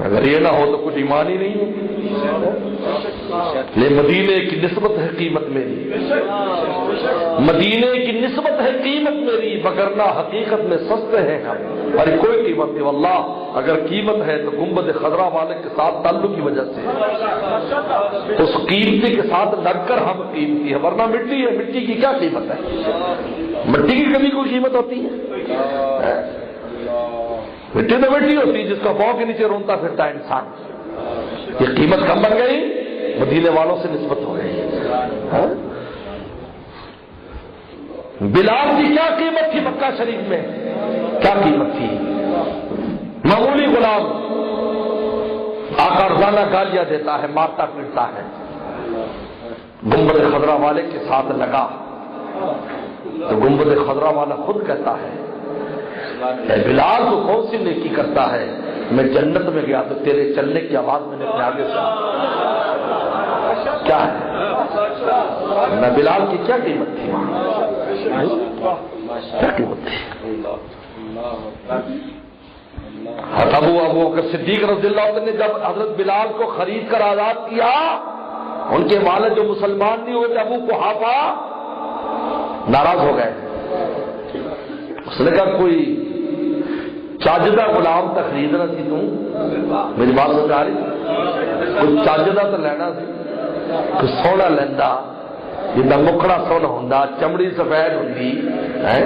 Speaker 1: اگر یہ نہ ہو تو کچھ ایمان ہی نہیں ہے. لے مدینے کی نسبت ہے قیمت میری، مدینے کی نسبت ہے قیمت میری، وگرنہ حقیقت میں سستے ہیں ہم. اور کوئی قیمت نہیں واللہ. اگر قیمت ہے تو گنبد خضرا والے کے ساتھ تعلق کی وجہ سے، اس قیمتی کے ساتھ لگ کر ہم قیمتی ہے، ورنہ مٹی ہے. مٹی کی کیا قیمت ہے؟ مٹی کی کبھی کوئی قیمت ہوتی ہے؟ مٹی تو مٹی ہوتی جس کا پاؤں کے نیچے رونتا پھرتا ہے انسان. یہ قیمت کم بن گئی, مدینے والوں سے نسبت ہو گئی. بلال کی کیا قیمت تھی مکہ شریف میں, کیا قیمت تھی؟ معمولی غلام آقا روزانہ گالیاں دیتا ہے, مارتا پیٹتا ہے. گنبد خضرا والے کے ساتھ لگا تو گنبد خضرا والا خود کہتا ہے اے بلال تو کون سی نیکی کرتا ہے, میں جنت میں گیا تو تیرے چلنے کی آواز میں نے اپنے آگے سنا. کیا ہے میں بلال کی کیا قیمت تھی وہاں, کیا قیمت تھی؟ ابو بکر صدیق رضی اللہ عنہ نے جب حضرت بلال کو خرید کر آزاد کیا, ان کے والد جو مسلمان نہیں ہوئے تھے ابو قحافہ ناراض ہو گئے. اس نے کہا کوئی چاجدہ غلام تو خریدنا سی, تم میری بات سمجھ آ رہی؟ کوئی چاجدہ تو لینا سی, کوئی سونا لینا جدا مکھڑا سونا ہوندا, چمڑی سفید ہوندی ہے,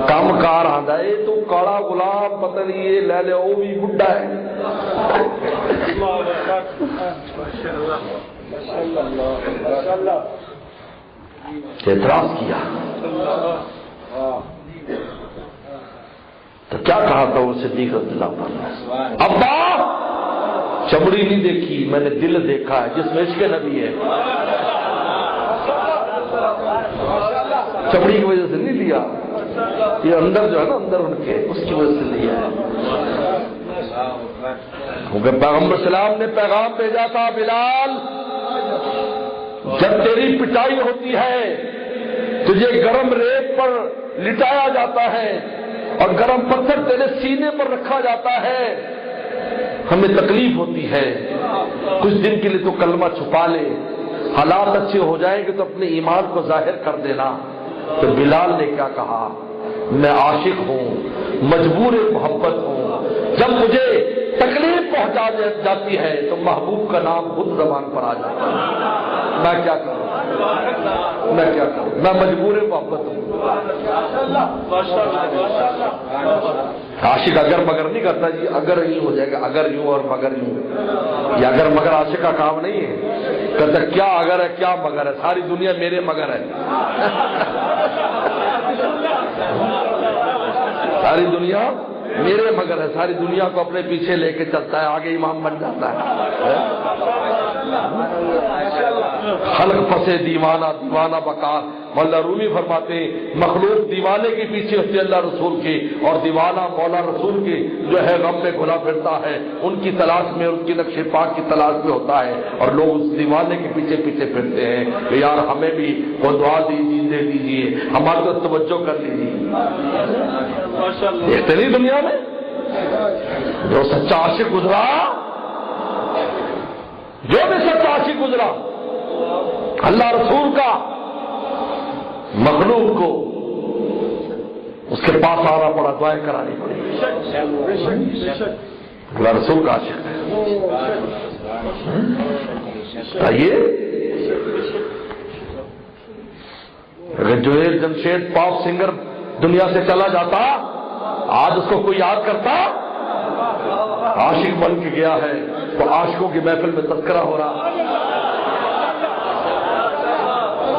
Speaker 1: کام کار آندا ہے. تو کالا غلام پتہ نہیں یہ لے لے, وہ بھی بڈھا ہے. اعتراض کیا تو کیا کہا تھا وہ صدیق رضی اللہ عنہ؟ ابا چمڑی نہیں دیکھی, میں نے دل دیکھا ہے جس میں عشق نبی ہے. چمڑی کی وجہ سے نہیں لیا, یہ اندر جو ہے نا اندر ان کے, اس کی وجہ سے لیا ہے. کیونکہ پیغمبر اسلام نے پیغام بھیجا تھا بلال جب تیری پٹائی ہوتی ہے تجھے گرم ریت پر لٹایا جاتا ہے اور گرم پتھر تیرے سینے پر رکھا جاتا ہے, ہمیں تکلیف ہوتی ہے, کچھ دن کے لیے تو کلمہ چھپا لے, حالات اچھے ہو جائیں گے تو اپنے ایمان کو ظاہر کر دینا. تو بلال نے کیا کہا, میں عاشق ہوں, مجبور محبت ہوں, جب مجھے تکلیف پہنچا جاتی ہے تو محبوب کا نام خود زبان پر آ جاتا ہے. میں کیا کروں, میں کیا کروں, میں مجبور محبت ہوں. عاشق اگر مگر نہیں کرتا جی, اگر یوں ہو جائے گا, اگر یوں اور مگر یوں. یہ اگر مگر عاشق کا کام نہیں ہے. کہتا کیا اگر ہے کیا مگر ہے, ساری دنیا میرے مگر ہے. ساری دنیا میرے مگر ہے, ساری دنیا کو اپنے پیچھے لے کے چلتا ہے, آگے امام بن جاتا ہے. خلق پسے دیوانہ دیوانہ بکار. مولا رومی فرماتے ہیں مخلوق دیوانے کے پیچھے ہوتی ہے اللہ رسول کے, اور دیوانہ مولا رسول کے جو ہے غم میں گھلا پھرتا ہے, ان کی تلاش میں, ان کی نقش پاک کی تلاش میں ہوتا ہے, اور لوگ اس دیوانے کے پیچھے پیچھے پھرتے ہیں کہ یار ہمیں بھی وہ دعا دے دیجیے, ہماری تو توجہ کر لیجیے. دیکھتے نہیں دنیا میں جو سچا عاشق گزرا, جو بھی سچا عاشق گزرا اللہ رسول کا, مخلوق کو اس کے پاس آنا پڑا, دعائیں کرانی پڑی. اللہ رسول کا عاشق ہے. آئیے اگر جوہر جمشید پاپ سنگر دنیا سے چلا جاتا, آج اس کو کوئی یاد کرتا؟ عاشق بن کے گیا ہے تو عاشقوں کی محفل میں تذکرہ ہو رہا.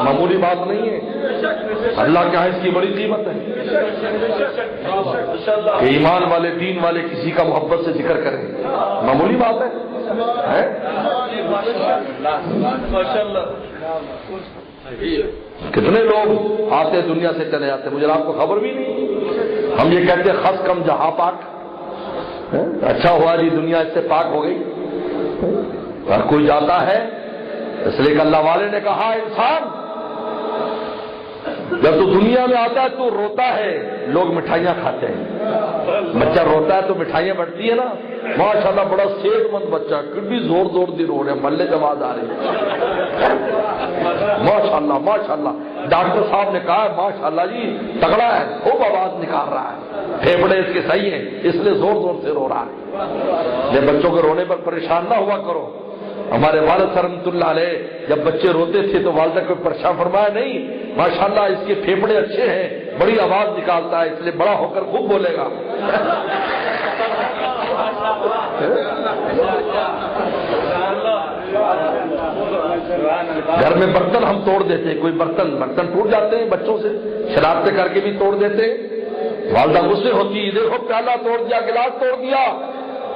Speaker 1: معمولی بات نہیں ہے, اللہ کیا ہے اس کی بڑی قیمت ہے کہ ایمان والے دین والے کسی کا محبت سے ذکر کریں. معمولی بات ہے. کتنے لوگ آتے دنیا سے چلے جاتے, مجھے آپ کو خبر بھی نہیں. ہم یہ کہتے ہیں خس کم جہاں پاک, اچھا ہوا جی دنیا اس سے پاک ہو گئی. ہر کوئی جاتا ہے, اس لیے کہ اللہ والے نے کہا انسان جب تو دنیا میں آتا ہے تو روتا ہے, لوگ مٹھائیاں کھاتے ہیں. بچہ روتا ہے تو مٹھائیاں بڑھتی ہے نا. ماشاءاللہ بڑا صحت مند بچہ, کتنی زور زور دی رو رہے, محلے سے آواز آ رہی ہے. ماشاءاللہ ماشاءاللہ. ڈاکٹر صاحب نے کہا ماشاءاللہ جی تگڑا ہے, خوب آواز نکال رہا ہے, پھیپڑے اس کے صحیح ہیں, اس لیے زور زور سے رو رہا ہے. یہ بچوں کے رونے پر پریشان نہ ہوا کرو. ہمارے والد رحمۃ اللہ علیہ جب بچے روتے تھے تو والدہ کو پریشان فرمایا نہیں, ماشاءاللہ اس کے پھیپڑے اچھے ہیں, بڑی آواز نکالتا ہے, اس لیے بڑا ہو کر خوب بولے گا. گھر میں برتن ہم توڑ دیتے ہیں، کوئی برتن ٹوٹ جاتے ہیں بچوں سے، شرارتیں کر کے بھی توڑ دیتے ہیں، والدہ غصے ہوتی ہے، دیکھو پیالہ توڑ دیا، گلاس توڑ دیا،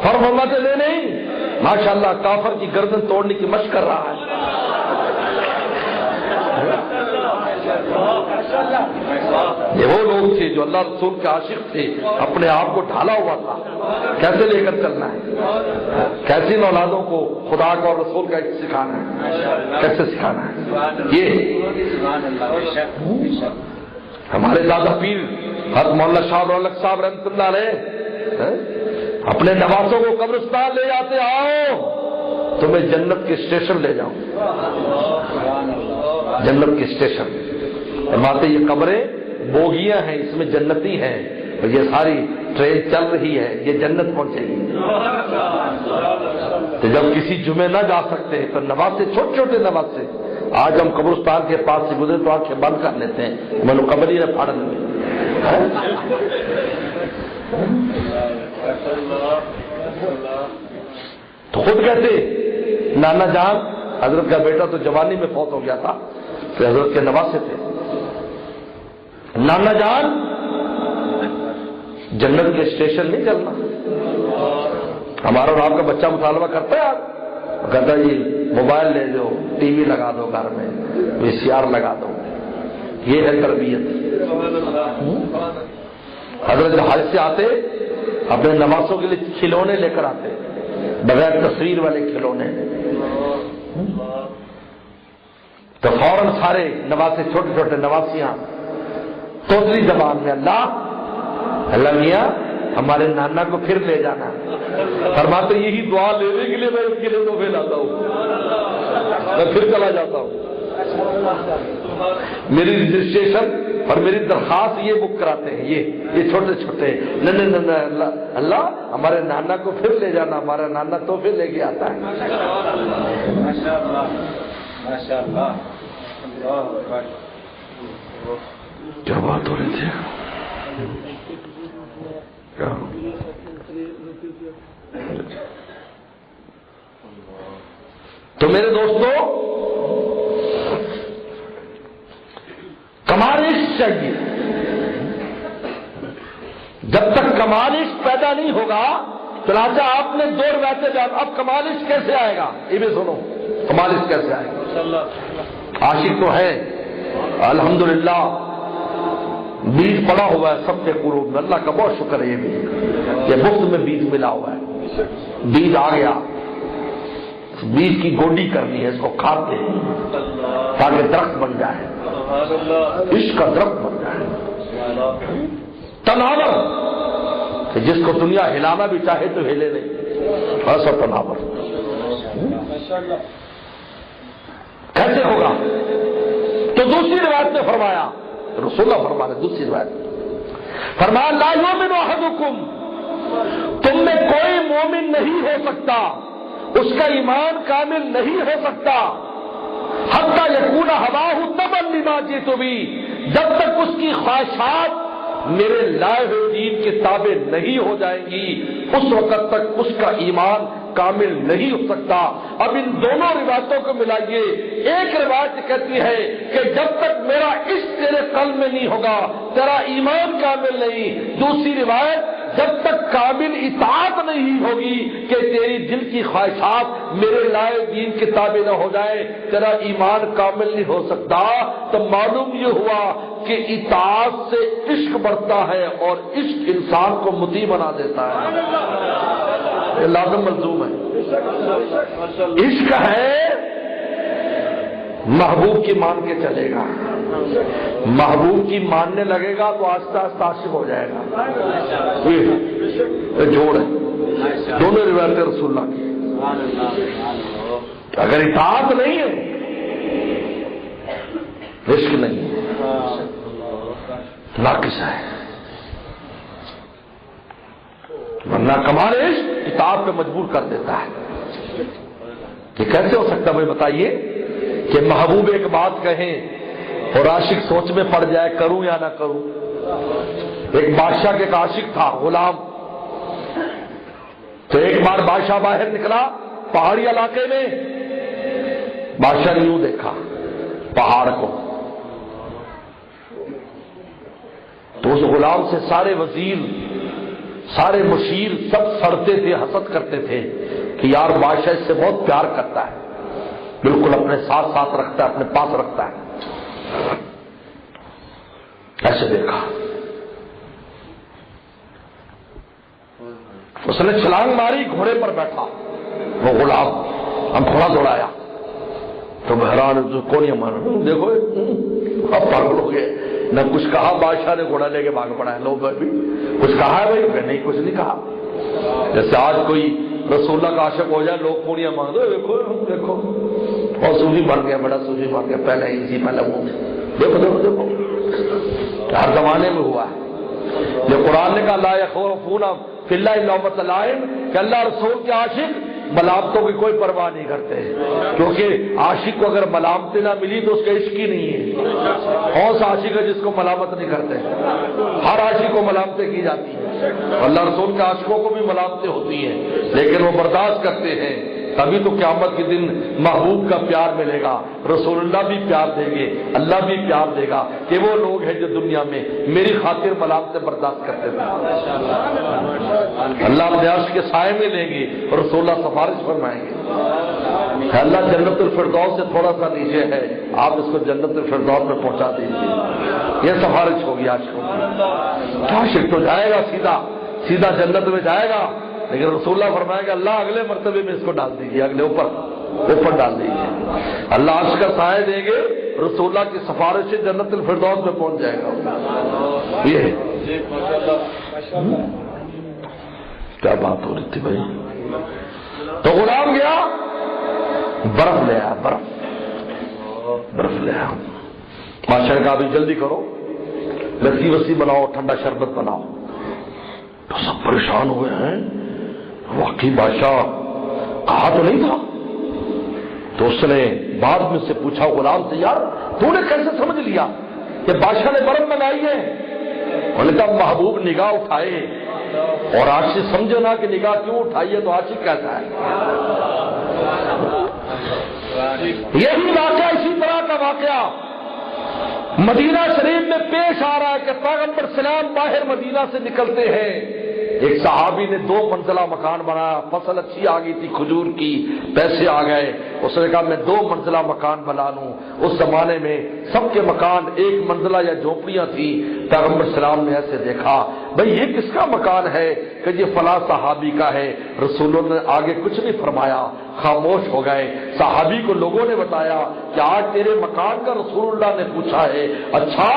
Speaker 1: فرماتے نہیں، ماشاءاللہ کافر کی گردن توڑنے کی مشق کر رہا ہے۔ یہ وہ لوگ تھے جو اللہ رسول کے عاشق تھے، اپنے آپ کو ڈھالا ہوا تھا، کیسے لے کر چلنا ہے، کیسے ان اولادوں کو خدا کا اور رسول کا سکھانا ہے، کیسے سکھانا ہے۔ یہ ہمارے دادا پیر حضرت مولانا شاہ رولق صاحب رحمۃ اللہ علیہ اپنے نوازوں کو قبرستان لے جاتے، آؤ تمہیں جنت کے اسٹیشن لے جاؤں، جنت کے اسٹیشن فرماتے یہ قبریں بوگیاں ہیں، اس میں جنتی ہیں، اور یہ ساری ٹرین چل رہی ہے، یہ جنت پہنچے گی۔ تو جب کسی جمعے نہ جا سکتے تو نوازے، چھوٹے چھوٹے نوازے، آج ہم قبرستان کے پاس سے گزرے تو آنکھیں بند کر لیتے ہیں، منو قبری نے پھاڑ لیں۔ تو خود کہتے نانا جان، حضرت کا بیٹا تو جوانی میں فوت ہو گیا تھا، تو حضرت کے نواسے تھے، نانا جان جنت کے اسٹیشن نہیں چلنا۔ ہمارا اور آپ کا بچہ مطالبہ کرتا ہے، آپ کہتا ہے جی موبائل لے دو، ٹی وی لگا دو، گھر میں VCR لگا دو، یہ ہے تربیت۔ حضرت حج سے آتے اپنے نواسوں کے لیے کھلونے لے کر آتے، بغیر تصویر والے کھلونے، تو فوراً سارے نواسے، چھوٹے چھوٹے نواسیاں توتلی زبان میں اللہ میاں ہمارے نانا کو پھر لے جانا، فرماتے یہی دعا لینے کے لیے میں اس کے لیے تحفے لاتا ہوں، میں پھر چلا جاتا ہوں۔ میری رجسٹریشن اور میری درخواست یہ بک کراتے ہیں، یہ چھوٹے چھوٹے، اللہ ہمارے نانا کو پھر لے جانا، ہمارا نانا تحفے لے کے آتا ہے۔ کیا بات ہو رہی تھی؟ تو میرے دوستو، کمال عشق چاہیے۔ جب تک کمال عشق پیدا نہیں ہوگا، چنانچہ آپ نے دو روایتیں بیان، اب کمال عشق کیسے آئے گا؟ یہ بھی سنو، کمال عشق کیسے آئے گا؟ عاشق تو ہے الحمدللہ، بیج پڑا ہوا ہے سب کے قلوب میں، اللہ کا بہت شکر ہے، یہ مفت میں بیج ملا ہوا ہے، بیج آ گیا، بیج کی گوڈی کرنی ہے، اس کو کھاتے ہیں تاکہ درخت بن جائے، عشق کا درخت بن جائے، تناور کہ جس کو دنیا ہلانا بھی چاہے تو ہلے نہیں، ایسا تناور کیسے ہوگا؟ تو دوسری روایت نے فرمایا، رسول اللہ فرما رہے، دوسری روایت فرمایا لا یؤمن احدکم، تم میں کوئی مومن نہیں ہو سکتا، اس کا ایمان کامل نہیں ہو سکتا، حتی یکون ہواہ تبعا لما جئت بہ، جب تک اس کی خواہشات میرے لائے ہوئے دین کے تابع نہیں ہو جائیں گی، اس وقت تک اس کا ایمان کامل نہیں ہو سکتا۔ اب ان دونوں روایتوں کو ملائیے، ایک روایت کہتی ہے کہ جب تک میرا عشق تیرے قلب میں نہیں ہوگا تیرا ایمان کامل نہیں، دوسری روایت جب تک کامل اطاعت نہیں ہوگی کہ تیری دل کی خواہشات میرے لائے دین کے تابع نہ ہو جائے، تیرا ایمان کامل نہیں ہو سکتا۔ تو معلوم یہ ہوا کہ اطاعت سے عشق بڑھتا ہے اور عشق انسان کو مطیع بنا دیتا ہے، یہ لازم ملزوم ہے۔ عشق ہے محبوب کی مان کے چلے گا، محبوب کی ماننے لگے گا تو آہستہ آہستہ عاشق ہو جائے گا، یہ جوڑ ہے دونوں روایتیں رسول اللہ کی۔ اگر اطاعت نہیں ہے عشق نہیں ہے، ناقص ہے، ورنہ کمال عشق اطاعت پہ مجبور کر دیتا ہے۔ یہ کیسے ہو سکتا ہے مجھے بتائیے کہ محبوب ایک بات کہیں اور عاشق سوچ میں پڑ جائے کروں یا نہ کروں۔ ایک بادشاہ کے ایک عاشق تھا غلام، تو ایک بار بادشاہ باہر نکلا پہاڑی علاقے میں، بادشاہ نے یوں دیکھا پہاڑ کو، تو اس غلام سے سارے وزیر، سارے مشیر سب سڑتے تھے، حسد کرتے تھے کہ یار بادشاہ اس سے بہت پیار کرتا ہے، بالکل اپنے ساتھ ساتھ رکھتا ہے، اپنے پاس رکھتا ہے۔ ایسے دیکھا، اس نے چھلانگ ماری، گھوڑے پر بیٹھا وہ غلام، ہم تھوڑا دوڑایا تو بحران کون یہ مانا، دیکھو اب پاگل ہو گئے، نہ کچھ کہا، بادشاہ نے گھوڑا لے کے بھاگ پڑا ہے، لوگ بھی کچھ کہا ہے بھائی؟ نہیں کچھ نہیں کہا۔ جیسے آج کوئی رسول اللہ کا عاشق ہو جائے، لوگ پونیاں مانگ دو، دیکھو دیکھو، اور صوفی بن گیا، بڑا صوفی بن گیا، پہلے اسی پہلے وہ، دیکھو دیکھو دیکھو، ہر زمانے میں ہوا ہے۔ جو قرآن نے کہا لا یخافون فی اللہ لومۃ لائم، کہ اللہ رسول کے عاشق ملامتوں کی کوئی پرواہ نہیں کرتے، کیونکہ عاشق کو اگر ملامتیں نہ ملی تو اس کا عشق ہی نہیں ہے۔ کون سا عاشق ہے جس کو ملامت نہیں کرتے؟ ہر عاشق کو ملامتیں کی جاتی ہیں، اللہ رسول کے عاشقوں کو بھی ملامتیں ہوتی ہیں، لیکن وہ برداشت کرتے ہیں، تبھی تو قیامت کے دن محبوب کا پیار ملے گا، رسول اللہ بھی پیار دیں گے، اللہ بھی پیار دے گا کہ وہ لوگ ہیں جو دنیا میں میری خاطر ملامتیں برداشت کرتے تھے، اللہ اپنے عرش کے سائے میں لیں گے اور رسول اللہ سفارش فرمائیں گے، اللہ جنت الفردوس سے تھوڑا سا نیچے ہے، آپ اس کو جنت الفردوس میں پہنچا دیجیے، یہ سفارش ہوگی آج کو۔ عاشق تو جائے گا سیدھا جنت میں جائے گا، لیکن رسول اللہ فرمائے گا اللہ اگلے مرتبے میں اس کو ڈال دیجیے، اگلے اوپر ڈال دیجیے، اللہ عرش کا سایہ دیں گے، رسول اللہ کی سفارش سے جنت الفردوس میں پہنچ جائے گا۔ یہ کیا بات ہو رہی تھی بھائی؟ تو غلام گیا، برف لے آیا، برف لے آیا، بادشاہ نے کہا ابھی جلدی کرو، لسی وسی بناؤ، ٹھنڈا شربت بناؤ۔ تو سب پریشان ہوئے ہیں، واقعی بادشاہ کہا تو نہیں تھا۔ تو اس نے بعد میں سے پوچھا غلام سے، یار تو نے کیسے سمجھ لیا کہ بادشاہ نے برف منگائی ہے؟ انہوں نے کہا محبوب نگاہ اٹھائے، اور عاشق سمجھو نا کہ نگاہ کیوں اٹھائی ہے تو عاشق کہتا ہے۔ یہی واقعہ، اسی طرح کا واقعہ مدینہ شریف میں پیش آ رہا ہے کہ پیغمبر سلام باہر مدینہ سے نکلتے ہیں، ایک صحابی نے 2 منزلہ مکان بنایا، فصل اچھی آ گئی تھی کھجور کی، پیسے آ گئے، اس نے کہا میں 2 منزلہ مکان بنا لوں۔ اس زمانے میں سب کے مکان 1 منزلہ یا جھونپڑیاں تھی۔ پیغمبر سلام نے ایسے دیکھا، بھئی یہ کس کا مکان ہے؟ کہ یہ فلاں صحابی کا ہے۔ رسولوں نے آگے کچھ نہیں فرمایا، خاموش ہو گئے۔ صحابی کو لوگوں نے بتایا کہ آج تیرے مکان کا رسول اللہ نے پوچھا ہے۔ اچھا،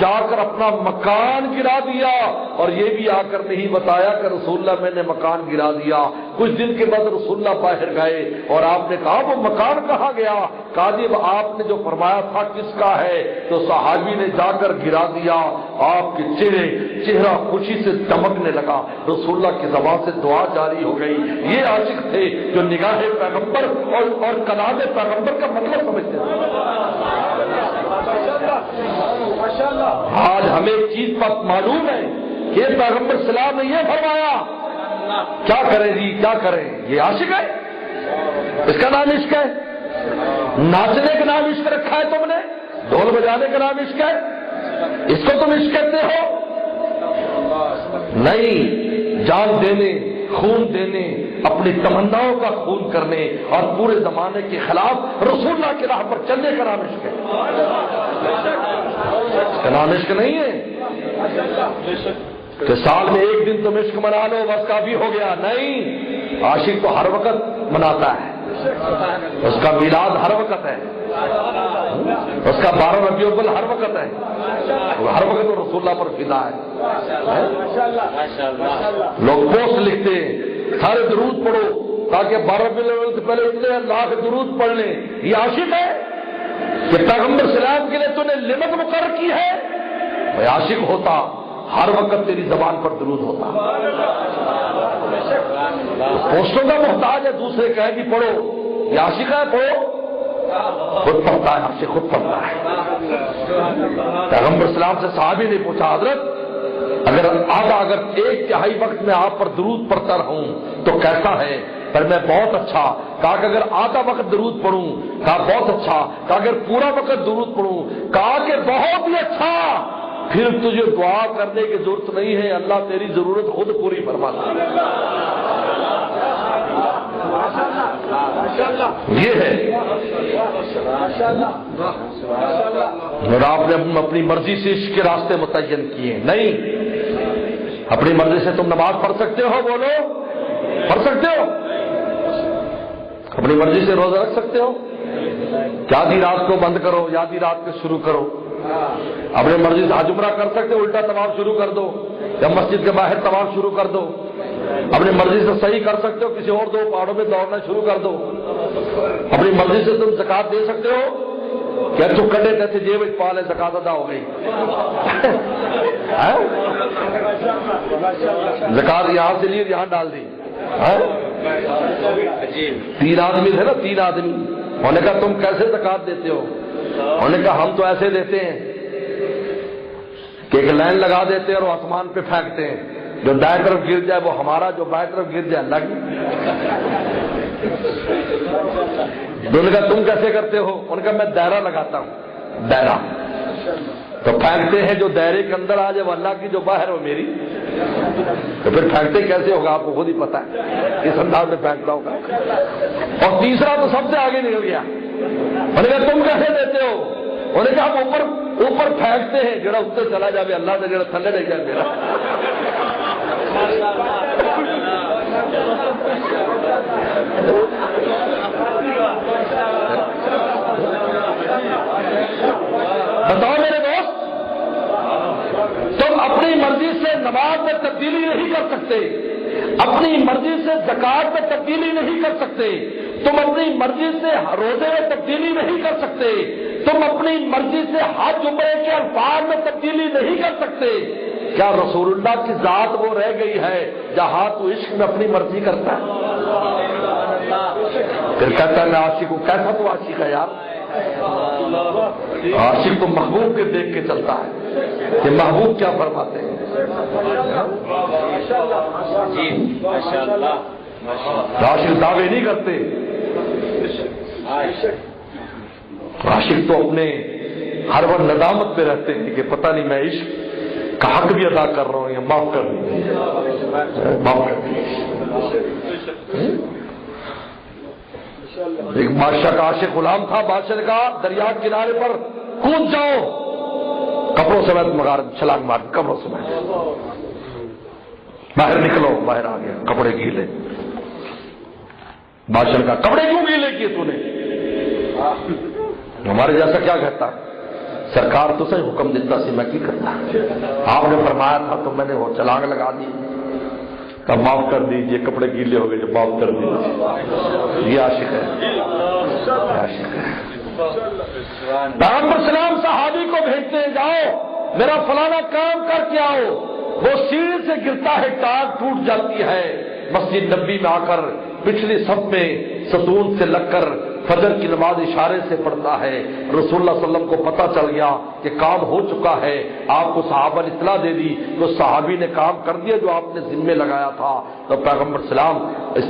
Speaker 1: جا کر اپنا مکان گرا دیا، اور یہ بھی آ کر نہیں بتایا کہ رسول اللہ میں نے مکان گرا دیا۔ کچھ دن کے بعد رسول اللہ باہر گئے اور آپ نے کہا وہ مکان کہاں گیا؟ کہا جی آپ نے جو فرمایا تھا کس کا ہے؟ تو صحابی نے جا کر گرا دیا۔ آپ کے چہرہ خوشی سے چمکنے لگا، رسول اللہ کی زبان سے دعا جاری ہو گئی۔ یہ عاشق تھے جو نگاہ پیغمبر اور کلام پیغمبر کا مطلب سمجھتے تھے۔ آج ہمیں ایک چیز پر معلوم ہے کہ پیغمبر سلام نے یہ فرمایا، کیا کریں جی کیا کریں؟ یہ عاشق ہے، اس کا نام عشق ہے۔ ناچنے کا نام عشق رکھا ہے تم نے، ڈھول بجانے کا نام عشق ہے، اس کو تم عشق کہتے ہو؟ نہیں، جان دینے، خون دینے، اپنی تمناؤں کا خون کرنے اور پورے زمانے کے خلاف رسول اللہ کی راہ پر چلنے کا نام عشق ہے، اس کا نام عشق نہیں ہے کہ سال میں 1 دن تم عشق منا لو بس کافی ہو گیا۔ نہیں، عاشق تو ہر وقت مناتا ہے، اس کا میلاد ہر وقت ہے، اس کا 12 ربیع الاول ہر وقت ہے، ہر وقت وہ رسول اللہ پر فدا ہے۔ لوگ پوسٹ لکھتے ہیں سارے درود پڑھو تاکہ 12 ربیع الاول سے پہلے اتنے لاکھ درود پڑھ لیں۔ یہ عاشق ہے کہ پیغمبر سلام کے لیے تو نے لمٹ مقرر کی ہے؟ وہ عاشق ہوتا ہر وقت تیری زبان پر درود ہوتا۔ پوسٹوں کا محتاج ہے، دوسرے کہے کہ پڑھو، یہ عاشق ہے پڑھو، خود پڑھتا ہے، عاشق خود پڑھتا ہے۔ پیغمبر سلام سے صحابی نے پوچھا، حضرت اگر ایک تہائی وقت میں آپ پر درود پڑھتا رہوں تو کیسا ہے؟ پر میں بہت اچھا. کہا کہ اگر آدھا وقت درود پڑھوں. کہا بہت اچھا. کہا اگر پورا وقت درود پڑھوں. کہا کہ بہت ہی اچھا. پھر تجھے دعا کرنے کی ضرورت نہیں ہے، اللہ تیری ضرورت خود پوری فرماتا ہے. یہ ہے. اور آپ نے اپنی مرضی سے عشق کے راستے متعین کیے نہیں. اپنی مرضی سے تم نماز پڑھ سکتے ہو، بولو پڑھ سکتے ہو. اپنی مرضی سے روزہ رکھ سکتے ہو. آدھی رات کو بند کرو یا آدھی رات کو شروع کرو. اپنی مرضی سے حج عمرہ کر سکتے ہو، الٹا طواف شروع کر دو یا مسجد کے باہر طواف شروع کر دو. اپنی مرضی سے صحیح کر سکتے ہو، کسی اور دو پہاڑوں میں دوڑنا شروع کر دو. اپنی مرضی سے تم زکات دے سکتے ہو. کیا تو کٹے تھے جیب پا لے، زکات ادا ہو گئی. زکات یہاں سے لی یہاں ڈال دی. 3 آدمی تھے نا، 3 آدمی. انہوں نے کہا تم کیسے زکات دیتے ہو؟ انہوں نے کہا ہم تو ایسے دیتے ہیں کہ ایک لائن لگا دیتے ہیں اور آسمان پہ پھینکتے ہیں، جو دائیں طرف گر جائے وہ ہمارا، جو بائیں طرف گر جائے اللہ کی. انہوں نے کہا تم کیسے کرتے ہو؟ انہوں نے کہا میں دائرہ لگاتا ہوں. دائرہ تو پھینکتے ہیں، جو دائرے کے اندر آ جائے وہ اللہ کی، جو باہر وہ میری. تو پھر پھینکتے کیسے ہوگا آپ کو خود ہی پتا ہے، کس انداز میں پھینکتا ہوگا. اور تیسرا تو سب سے آگے نکل گیا. انہوں نے کہا تم کیسے دیتے ہو؟ انہوں نے کہا ہم اوپر پھینکتے ہیں، جڑا اتر چلا جائے اللہ سے، جڑا تھلے نہیں جائے میرا. بتاؤ میرے دوست، تم اپنی مرضی سے نماز میں تبدیلی نہیں کر سکتے، اپنی مرضی سے زکات میں تبدیلی نہیں کر سکتے، تم اپنی مرضی سے روزے میں تبدیلی نہیں کر سکتے، تم اپنی مرضی سے حج عمرے کے الفاظ میں تبدیلی نہیں کر سکتے. کیا رسول اللہ کی ذات وہ رہ گئی ہے جہاں تو عشق میں اپنی مرضی کرتا ہے؟ پھر کہتا ہے میں عاشق ہوں. کیسا تو عاشق ہے یار؟ عاشق تو محبوب کے دیکھ کے چلتا ہے کہ محبوب کیا فرماتے ہیں. عاشق دعوے نہیں کرتے. عاشق تو اپنے ہر وقت ندامت پہ رہتے ہیں کہ پتہ نہیں میں عشق کا حق بھی ادا کر رہا ہوں یا معاف کر دیجیے، معاف کر دیجیے. ایک بادشاہ کا عاشق غلام تھا. بادشاہ نے کہا دریا کنارے پر کود جاؤ، کپڑوں سمیت مغار چھلانگ مار، کپڑوں سمیت باہر نکلو. باہر آ گیا، کپڑے گیلے. بادشاہ نے کہا کپڑے کیوں گیلے کیے تو نے؟ ہمارے جیسا کیا کہتا؟ سرکار تو صحیح حکم دیتا سی میں کی کرتا، آپ نے فرمایا تھا تو میں نے وہ چھلانگ لگا دی. کہا معاف کر دیجیے، کپڑے گیلے ہو گئے جو معاف کر دیجیے. یہ عاشق ہے، عاشق ہے. پیغمبر سلام صحابی کو بھیجتے ہیں جاؤ میرا فلانا کام کر کے آؤ. وہ سیڑھی سے گرتا ہے، ٹانگ ٹوٹ جاتی ہے. مسجد نبی میں آ کر پچھلی صف میں ستون سے لگ کر فجر کی نماز اشارے سے پڑھتا ہے. رسول اللہ صلی اللہ علیہ وسلم کو پتہ چل گیا کہ کام ہو چکا ہے. آپ کو صحابہ نے اطلاع دے دی تو صحابی نے کام کر دیا جو آپ نے ذمہ لگایا تھا. تو پیغمبر سلام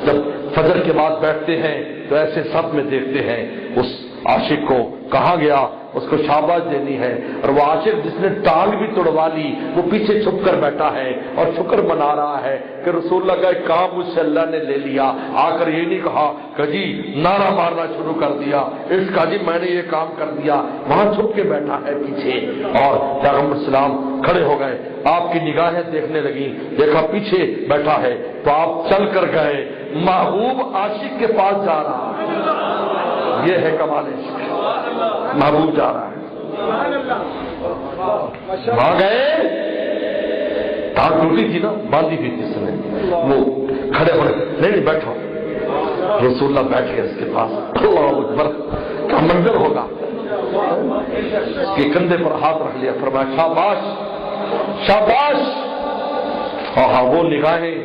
Speaker 1: جب فجر کے بعد بیٹھتے ہیں تو ایسے سب میں دیکھتے ہیں اس عاشق کو کہاں گیا، اس کو شاباش دینی ہے. اور وہ عاشق جس نے ٹانگ بھی توڑوا لی وہ پیچھے چھپ کر بیٹھا ہے اور شکر منا رہا ہے کہ رسول اللہ کا ایک کام مجھ سے اللہ نے لے لیا. آ کر یہ نہیں کہا کہ جی نعرہ مارنا شروع کر دیا اس کا جی میں نے یہ کام کر دیا. وہاں چھپ کے بیٹھا ہے پیچھے. اور پیغمبر سلام کھڑے ہو گئے، آپ کی نگاہیں دیکھنے لگی، دیکھا پیچھے بیٹھا ہے تو آپ چل کر گئے. محبوب عاشق کے پاس جا رہا ہے. یہ ہے کمال عشق. محبوب جا رہا ہے، وہاں گئے، ٹانگ ٹوٹی تھی نا، باندھی ہوئی تھی اس نے. وہ کھڑے ہوئے، نہیں بیٹھو. رسول اللہ بیٹھ گئے اس کے پاس. اللہ اکبر، کیا منظر ہوگا. اس کے کندھے پر ہاتھ رکھ لیا، فرمایا شاباش شاباش. ہاں وہ نگاہیں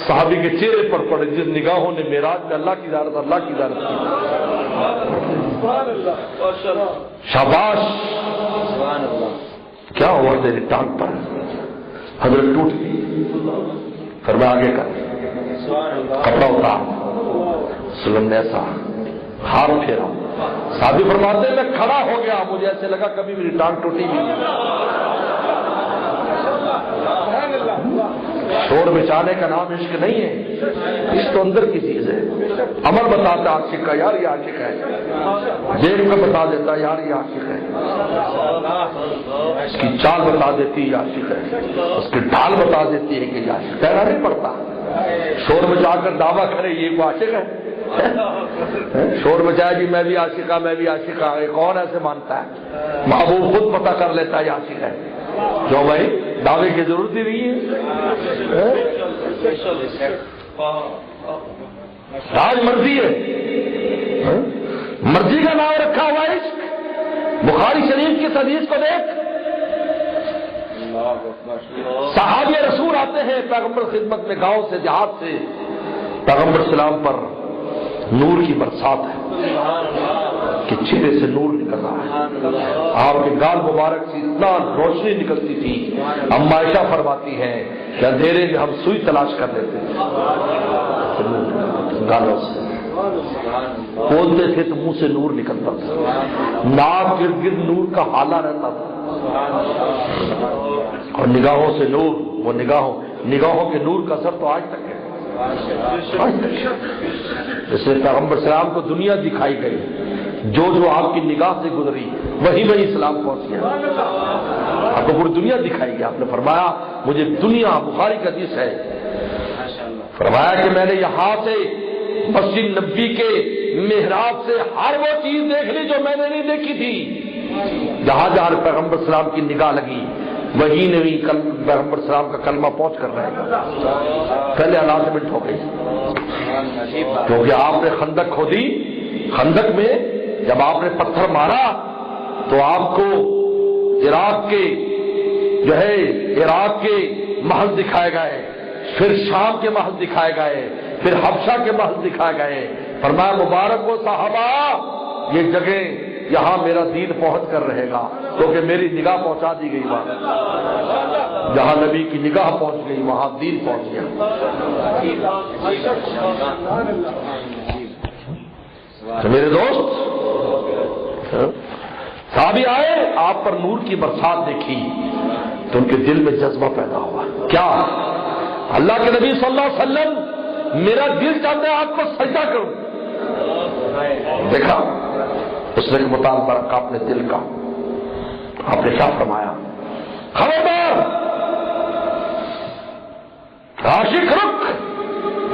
Speaker 1: صحابی کے چہرے پر پڑے جس نگاہوں نے معراج میں اللہ کی زیارت کی. شاباش. کیا ہوا تیری ٹانگ پر؟ حضرت ٹوٹ گئی، پھر میں آگے کر کپڑا اتار، سلم نے ایسا ہاتھ پھیرا، صحابی فرماتے ہیں میں کھڑا ہو گیا، مجھے ایسے لگا کبھی میری ٹانگ ٹوٹی نہیں۔ شور مچانے کا نام عشق نہیں ہے، اس تو اندر کی چیز ہے۔ عمل بتاتا عاشق کا، یار یہ عاشق ہے، دیکھ کر بتا دیتا یار یہ عاشق ہے، اس کی چال بتا دیتی یہ عاشق ہے، اس کی ڈھال بتا دیتی ہے کہ یہ عاشق، کہنا نہیں پڑتا، شور مچا کر دعویٰ کرے یہ کو عاشق ہے، شور مچایا جی میں بھی عاشق ہوں، میں بھی عاشق ہوں، کون ایسے مانتا ہے؟ محبوب خود پتہ کر لیتا ہے یہ عاشق ہے، کیوں بھائی دعوے کی ضرورت ہی نہیں ہے، آج مرضی ہے، مرضی کا نام رکھا ہوا عشق۔ بخاری شریف کی حدیث کو دیکھ، صحابی رسول آتے ہیں پیغمبر خدمت میں، گاؤں سے دیہات سے، پیغمبر سلام پر نور کی برسات ہے کہ چہرے سے نور نکل رہا ہے، آپ کے گال مبارک سے اتنا روشنی نکلتی تھی، اما عائشہ فرماتی ہیں کہ اندھیرے میں ہم سوئی تلاش کر لیتے تھے، گالوں سے بولتے تھے تو منہ سے نور نکلتا تھا، ناک گرد گرد نور کا حالہ رہتا تھا، اور نگاہوں سے نور، وہ نگاہوں کے نور کا اثر تو آج تک ہے، جیسے پیغمبر اسلام کو دنیا دکھائی گئی، جو آپ کی نگاہ سے گزری وہی اسلام پہنچ گیا، آپ کو پوری دنیا دکھائی گئی۔ آپ نے فرمایا مجھے دنیا، بخاری کا حدیث ہے، فرمایا کہ میں نے یہاں سے مسجد نبی کے محراب سے ہر وہ چیز دیکھ لی جو میں نے نہیں دیکھی تھی، جہاں جہاں پیغمبر اسلام کی نگاہ لگی وہی نہیں پیغمبر اسلام کا کلمہ پہنچ کر رہے گا، پہلے اناؤنسمنٹ ہو گئی، کیونکہ آپ نے خندق کھودی، خندق میں جب آپ نے پتھر مارا تو آپ کو عراق کے محل دکھائے گئے، پھر شام کے محل دکھائے گئے، پھر حبشہ کے محل دکھائے گئے، فرمایا مبارک ہو صحابہ یہ جگہ یہاں میرا دین پہنچ کر رہے گا، کیونکہ میری نگاہ پہنچا دی گئی وہاں، جہاں نبی کی نگاہ پہنچ گئی وہاں دین پہنچ گیا۔ تو میرے دوست صحابی آئے، آپ پر نور کی برسات دیکھی تو ان کے دل میں جذبہ پیدا ہوا، کیا اللہ کے نبی صلی اللہ علیہ وسلم میرا دل چاہتا ہے آپ کو سجدہ کروں، دیکھا اس نے مطالبہ رکھا اپنے دل کا، آپ نے کیا فرمایا، خبردار عاشق رک،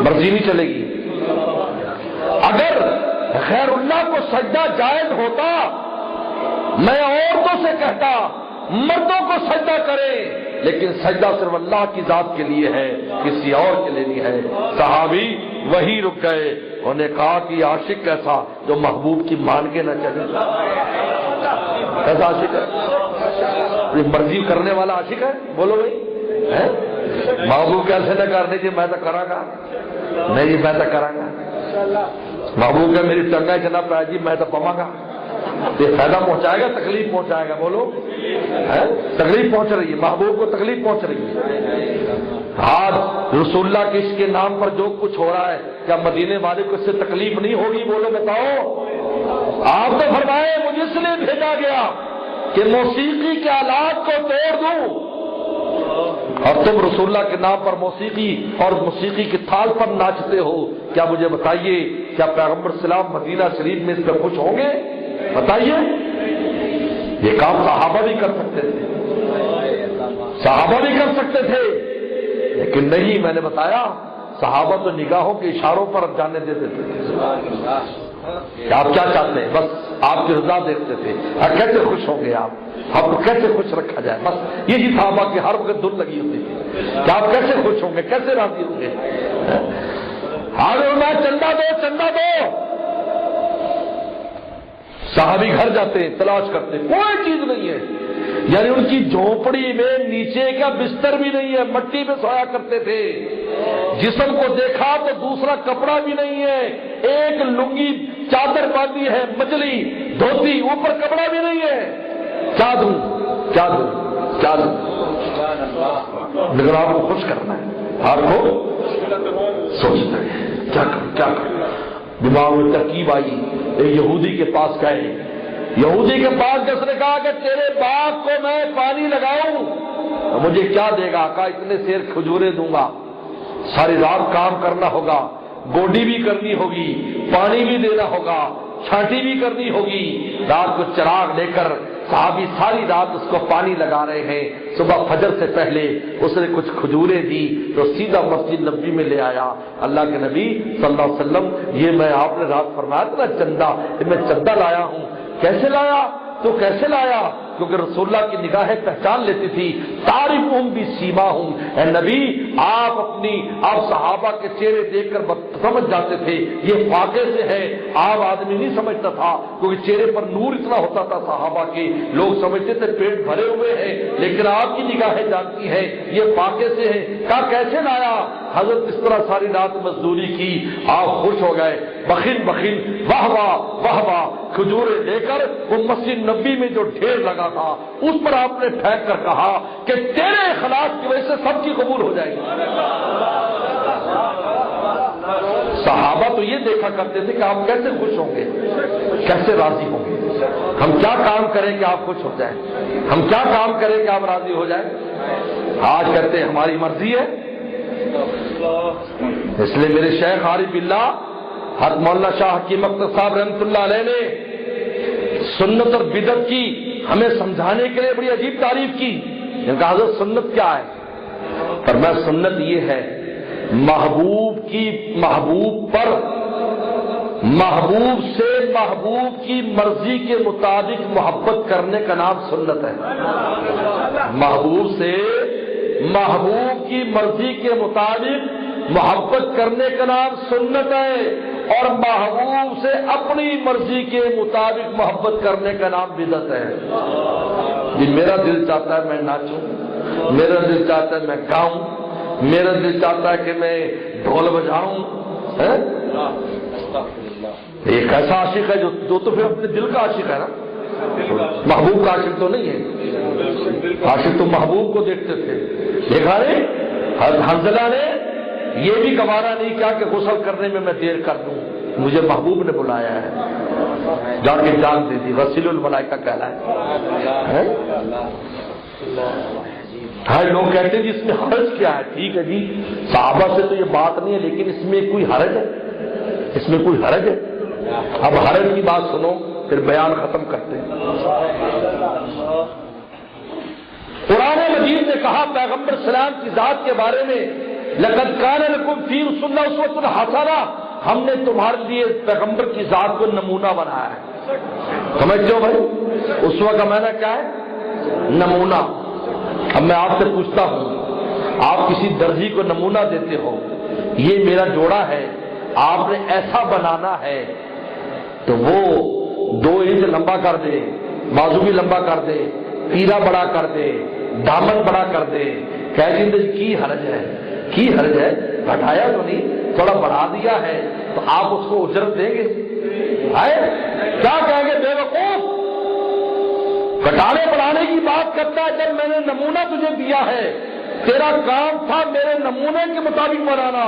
Speaker 1: مرضی نہیں چلے گی، اگر غیر اللہ کو سجدہ جائز ہوتا میں عورتوں سے کہتا مردوں کو سجدہ کرے، لیکن سجدہ صرف اللہ کی ذات کے لیے ہے، کسی اور کے لیے نہیں ہے۔ صحابی وہی رک گئے، انہوں نے کہا کہ عاشق کیسا جو محبوب کی مان کے نہ چلے، کیسا عاشق ہے؟ مرضی کرنے والا عاشق ہے؟ بولو بھائی، محبوب کیسے نہ کرنے جی میں تو کرا گا، نہیں جی میں تو کرا گا، محبوب کا میری ٹنگا چنا پایا جی میں تو پوا گا، یہ فائدہ پہنچائے گا تکلیف پہنچائے گا، بولو تکلیف پہنچ رہی ہے، محبوب کو تکلیف پہنچ رہی ہے، آج رسول اللہ کے عشق کے نام پر جو کچھ ہو رہا ہے کیا مدینے والے کو اس سے تکلیف نہیں ہوگی؟ بولو بتاؤ، آپ نے فرمائے مجھے اس لیے بھیجا گیا کہ موسیقی کے آلات کو توڑ دوں، اور تم رسول اللہ کے نام پر موسیقی اور موسیقی کی تھال پر ناچتے ہو، کیا مجھے بتائیے کیا پیغمبر اسلام مدینہ شریف میں اس پر خوش ہوں گے؟ بتائیے، یہ کام صحابہ بھی کر سکتے تھے، صحابہ بھی کر سکتے تھے، لیکن نہیں، میں نے بتایا صحابہ تو نگاہوں کے اشاروں پر جانے دیتے تھے کہ آپ کیا چاہتے ہیں، بس آپ کی رضا دیکھتے تھے، کیسے خوش ہوں گے آپ کو کیسے خوش رکھا جائے، بس یہی صحابہ کی ہر وقت دھن لگی ہوتی تھی کہ آپ کیسے خوش ہوں گے، کیسے راضی ہوں گے، حاضر میں چندہ دو چندہ دو، صحابی گھر جاتے ہیں تلاش کرتے ہیں، کوئی چیز نہیں ہے، یعنی ان کی جھونپڑی میں نیچے کا بستر بھی نہیں ہے، مٹی میں سویا کرتے تھے، جسم کو دیکھا تو دوسرا کپڑا بھی نہیں ہے، ایک لنگی چادر باندھی ہے مجلی دھوتی، اوپر کپڑا بھی نہیں ہے، کیا دوں کیا دوں کیا دوں، لیکن آپ کو خوش کرنا ہے، آپ کو سوچنا ہے کیا کروں کیا کروں۔ دماغ میں ترکیب آئی، ایک یہودی کے پاس گئے، یہودی کے پاس جس نے کہا کہ تیرے باغ کو میں پانی لگاؤں تو مجھے کیا دے گا؟ کہا اتنے سیر کھجوریں دوں گا، ساری رات کام کرنا ہوگا، گوڈی بھی کرنی ہوگی، پانی بھی دینا ہوگا، چھانٹی بھی کرنی ہوگی۔ رات کو چراغ لے کر صحابی ساری رات اس کو پانی لگا رہے ہیں۔ صبح فجر سے پہلے اس نے کچھ کھجوریں دی تو سیدھا مسجد نبی میں لے آیا۔ اللہ کے نبی صلی اللہ علیہ وسلم، یہ میں آپ نے رات فرمایا تھا نا چندہ، میں چندہ لایا ہوں۔ کیسے لایا؟ تو کیسے لایا؟ کیونکہ رسول اللہ کی نگاہیں پہچان لیتی تھی، تعریفہم بسیماہم۔ اے نبی، آپ صحابہ کے چہرے دیکھ کر سمجھ جاتے تھے یہ واقعے سے ہے۔ عام آدمی نہیں سمجھتا تھا کیونکہ چہرے پر نور اتنا ہوتا تھا صحابہ کے، لوگ سمجھتے تھے پیٹ بھرے ہوئے ہیں، لیکن آپ کی نگاہیں جانتی ہیں یہ واقعے سے ہے۔ کہا کیسے لایا؟ حضرت اس طرح ساری رات مزدوری کی، آپ خوش ہو گئے، بخیل بخیل واہ واہ واہ واہ، کھجورے لے کر وہ مسجد نبی میں جو ڈھیر لگا تھا اس پر آپ نے پھینک کر کہا کہ تیرے اخلاص کی وجہ سے سب کی قبول ہو جائے گی۔ صحابہ تو یہ دیکھا کرتے تھے کہ آپ کیسے خوش ہوں گے، کیسے راضی ہوں گے، ہم کیا کام کریں کہ آپ خوش ہو جائیں، ہم کیا کام کریں کہ آپ راضی ہو جائیں۔ آج کہتے ہیں ہماری مرضی ہے۔ اس لیے میرے شیخ عارف باللہ حضرت مولانا شاہ حکیم اختر صاحب رحمۃ اللہ علیہ نے سنت اور بدعت کی ہمیں سمجھانے کے لیے بڑی عجیب تعریف کی۔ کہا حضرت سنت کیا ہے؟ فرمایا سنت یہ ہے محبوب پر محبوب سے محبوب کی مرضی کے مطابق محبت کرنے کا نام سنت ہے۔ محبوب سے محبوب کی مرضی کے مطابق محبت کرنے کا نام سنت ہے، اور محبوب سے اپنی مرضی کے مطابق محبت کرنے کا نام بدعت ہے۔ یہ میرا دل چاہتا ہے میں ناچوں، میرا دل چاہتا ہے میں گاؤں، میرا دل چاہتا ہے کہ میں ڈھول بجاؤں۔ ایک ایسا عاشق ہے جو تو پھر اپنے دل کا عاشق ہے نا، محبوب کا عاشق تو نہیں ہے۔ عاشق تو محبوب کو دیکھتے تھے۔ دیکھا نہیں حنظلہ نے یہ بھی گوارا نہیں کیا کہ غسل کرنے میں دیر کر دوں، مجھے محبوب نے بلایا ہے، جا کے جان دے دی، غسیل الملائکہ کہلائے۔ ہر لوگ کہتے ہیں جی اس میں حرج کیا ہے؟ ٹھیک ہے جی، صحابہ سے تو یہ بات نہیں ہے، لیکن اس میں کوئی حرج ہے؟ اس میں کوئی حرج ہے؟ اب حرج کی بات سنو پھر بیان ختم کرتے ہیں۔ قرآن مجید نے کہا پیغمبر سلام کی ذات کے بارے میں لقد کان لکم فی رسول اللہ اسوۃ حسنہ، ہم نے تمہارے لیے پیغمبر کی ذات کو نمونہ بنایا ہے۔ سمجھتے ہو بھائی اسوہ کا معنی کیا ہے؟ نمونہ۔ اب میں آپ سے پوچھتا ہوں، آپ کسی درزی کو نمونہ دیتے ہو، یہ میرا جوڑا ہے، آپ نے ایسا بنانا ہے تو وہ 2 انچ لمبا کر دے، بازو بھی لمبا کر دے، تیرا بڑا کر دے، دامن بڑا کر دے، کہہ دیں کی حرج ہے؟ کی حرج ہے؟ گھٹایا تو نہیں، تھوڑا بڑھا دیا ہے تو آپ اس کو اجرت دیں گے؟ کیا کہیں گے بے وقوف، گھٹانے بڑھانے کی بات کرتا ہے جب میں نے نمونہ تجھے دیا ہے، تیرا کام تھا میرے نمونے کے مطابق بنانا۔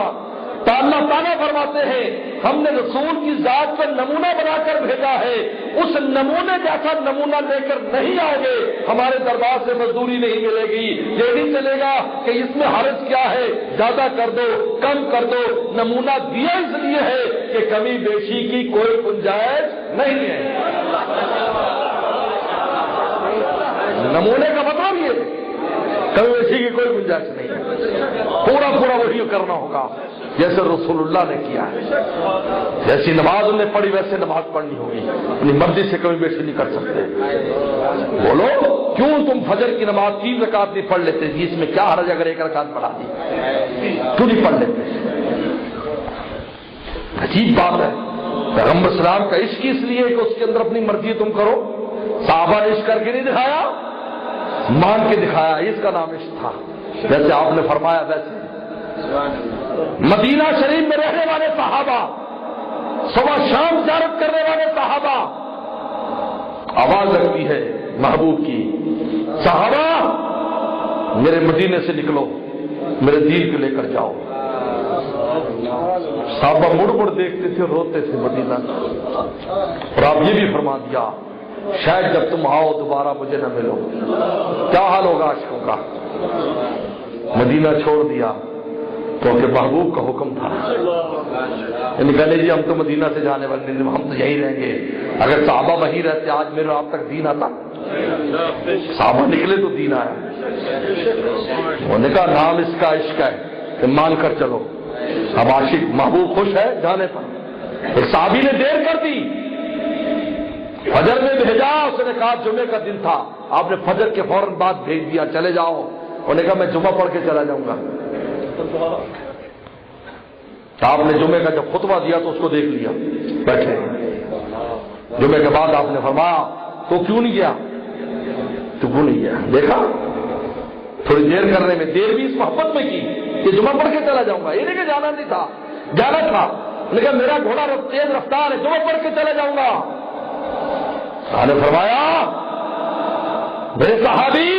Speaker 1: تو اللہ تعالیٰ فرماتے ہیں ہم نے رسول کی ذات پر نمونہ بنا کر بھیجا ہے، اس نمونے جیسا نمونہ لے کر نہیں آؤ گے ہمارے دربار سے مزدوری نہیں ملے گی۔ یہ نہیں چلے گا کہ اس میں حرج کیا ہے، زیادہ کر دو کم کر دو، نمونہ دیا اس لیے ہے کہ کمی بیشی کی کوئی گنجائش نہیں ہے۔ نمونے کا مطلب یہ کمی بیشی کی کوئی گنجائش نہیں ہے، پورا وہی کرنا ہوگا جیسے رسول اللہ نے کیا ہے۔ جیسی نماز انہوں نے پڑھی ویسے نماز پڑھنی ہوگی، اپنی مرضی سے کمی بیشی نہیں کر سکتے۔ بولو کیوں تم فجر کی نماز 3 رکعت نہیں پڑھ لیتے جی؟ اس میں کیا حرج اگر 1 رکعت پڑھا دی؟ کیوں نہیں پڑھ لیتے؟ عجیب بات ہے۔ پیغمبر اسلام کا عشق اس لیے کہ اس کے اندر اپنی مرضی تم کرو۔ صحابہ نے عشق کر کے نہیں دکھایا، مان کے دکھایا، اس کا نام عشق تھا۔ جیسے آپ نے فرمایا ویسے مدینہ شریف میں رہنے والے صحابہ، صبح شام زیارت کرنے والے صحابہ، آواز لگتی ہے محبوب کی، صحابہ میرے مدینے سے نکلو، میرے دین کو لے کر جاؤ۔ صحابہ مڑ مڑ دیکھتے تھے، روتے تھے مدینہ، اور آپ یہ بھی فرما دیا شاید جب تم آؤ دوبارہ مجھے نہ ملو۔ کیا حال ہوگا عاشقوں کا؟ مدینہ چھوڑ دیا کیونکہ محبوب کا حکم تھا، یعنی کہنے جی ہم تو مدینہ سے جانے والے نہیں، ہم تو یہیں رہیں گے۔ اگر صحابہ وہیں رہتے آج میرے آپ تک دین آتا؟ صحابہ نکلے تو دین آیا۔ انہوں نے کہا نام اس کا عشق ہے، کہ مان کر چلو۔ اب عاشق محبوب خوش ہے جانے پر، ایک صحابی نے دیر کر دی، فجر میں بھیجا، اس نے کہا جمعے کا دن تھا، آپ نے فجر کے فوراً بعد بھیج دیا چلے جاؤ۔ انہوں نے کہا میں جمعہ پڑھ کے چلا جاؤں گا۔ آپ نے جمعے کا جب خطبہ دیا تو اس کو دیکھ لیا بیٹھے، جمعے کے بعد آپ نے فرمایا تو کیوں نہیں گیا؟ تو کیوں نہیں گیا؟ دیکھا تھوڑی دیر کرنے میں دیر بھی اس محبت میں کی کہ جمعہ پڑھ کے چلا جاؤں گا، یہ نہیں کہ جانا نہیں تھا، جانا تھا، لیکن میرا گھوڑا تیز رفتار ہے، جمعہ پڑھ کے چلا جاؤں گا۔ آپ نے فرمایا میرے صحابی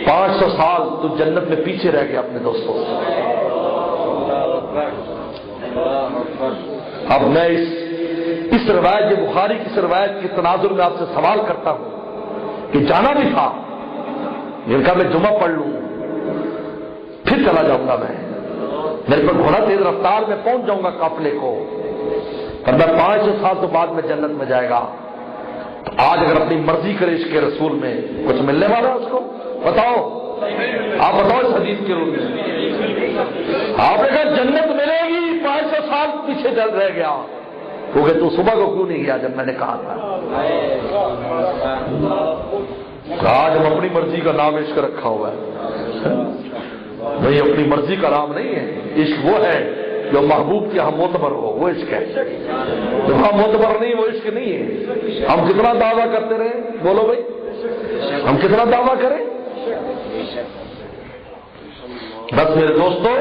Speaker 1: 500 سال تو جنت میں پیچھے رہ گیا اپنے دوستوں سے۔ اب میں اس روایت بخاری کی اس روایت کے تناظر میں آپ سے سوال کرتا ہوں کہ جانا بھی تھا، جن کا میں جمعہ پڑھ لوں پھر چلا جاؤں گا، میں میرے پر گھوڑا تیز رفتار میں پہنچ جاؤں گا قافلے کو، اور میں 500 سال تو بعد میں جنت میں جائے گا۔ تو آج اگر اپنی مرضی کرے عشق کے رسول میں کچھ ملنے والا ہے اس کو؟ بتاؤ، آپ بتاؤ اس حدیث کے روپ میں۔ آپ نے کہا جنت ملے گی، 500 سال پیچھے چل رہ گیا، کیونکہ تو صبح کو کیوں نہیں گیا جب میں نے کہا تھا؟ آج ہم اپنی مرضی کا نام عشق رکھا ہوا ہے، نہیں اپنی مرضی کا نام نہیں ہے، عشق وہ ہے جو محبوب کے ہاں معتبر ہو، وہ عشق ہے، جو ہاں معتبر نہیں وہ عشق نہیں ہے۔ ہم کتنا دعویٰ کرتے رہے، بولو بھائی، ہم کتنا دعویٰ کریں؟ بس میرے دوستو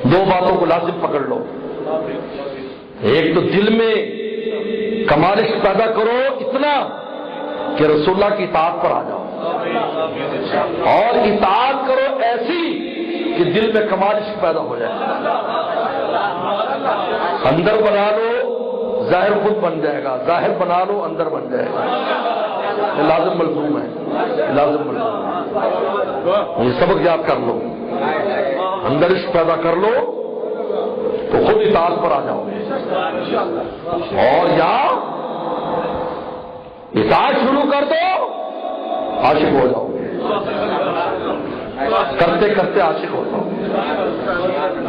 Speaker 1: 2 باتوں کو لازم پکڑ لو، ایک تو دل میں کمال عشق پیدا کرو اتنا کہ رسول اللہ کی اطاعت پر آ جاؤ، اور اطاعت کرو ایسی کہ دل میں کمال عشق پیدا ہو جائے، اندر بنا لو ظاہر خود بن جائے گا، ظاہر بنا لو اندر بن جائے گا، یہ لازم ملزوم ہے، لازم ملزوم ہے، یہ سبق یاد کر لو، اندر عشق پیدا کر لو تو خود اطاعت پر آ جاؤ گے، اور یا اطاعت شروع کر دو عاشق ہو جاؤ گے، کرتے کرتے عاشق ہو جاؤ گے،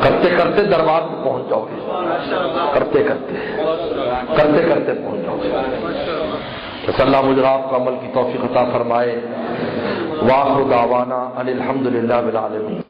Speaker 1: کرتے کرتے دربار میں پہنچ جاؤ گے، کرتے کرتے پہنچ جاؤ گے۔ تو اللہ مجھے آپ کا عمل کی توفیق عطا فرمائے۔ وآخر دعوانا ان الحمد للہ رب العالمین۔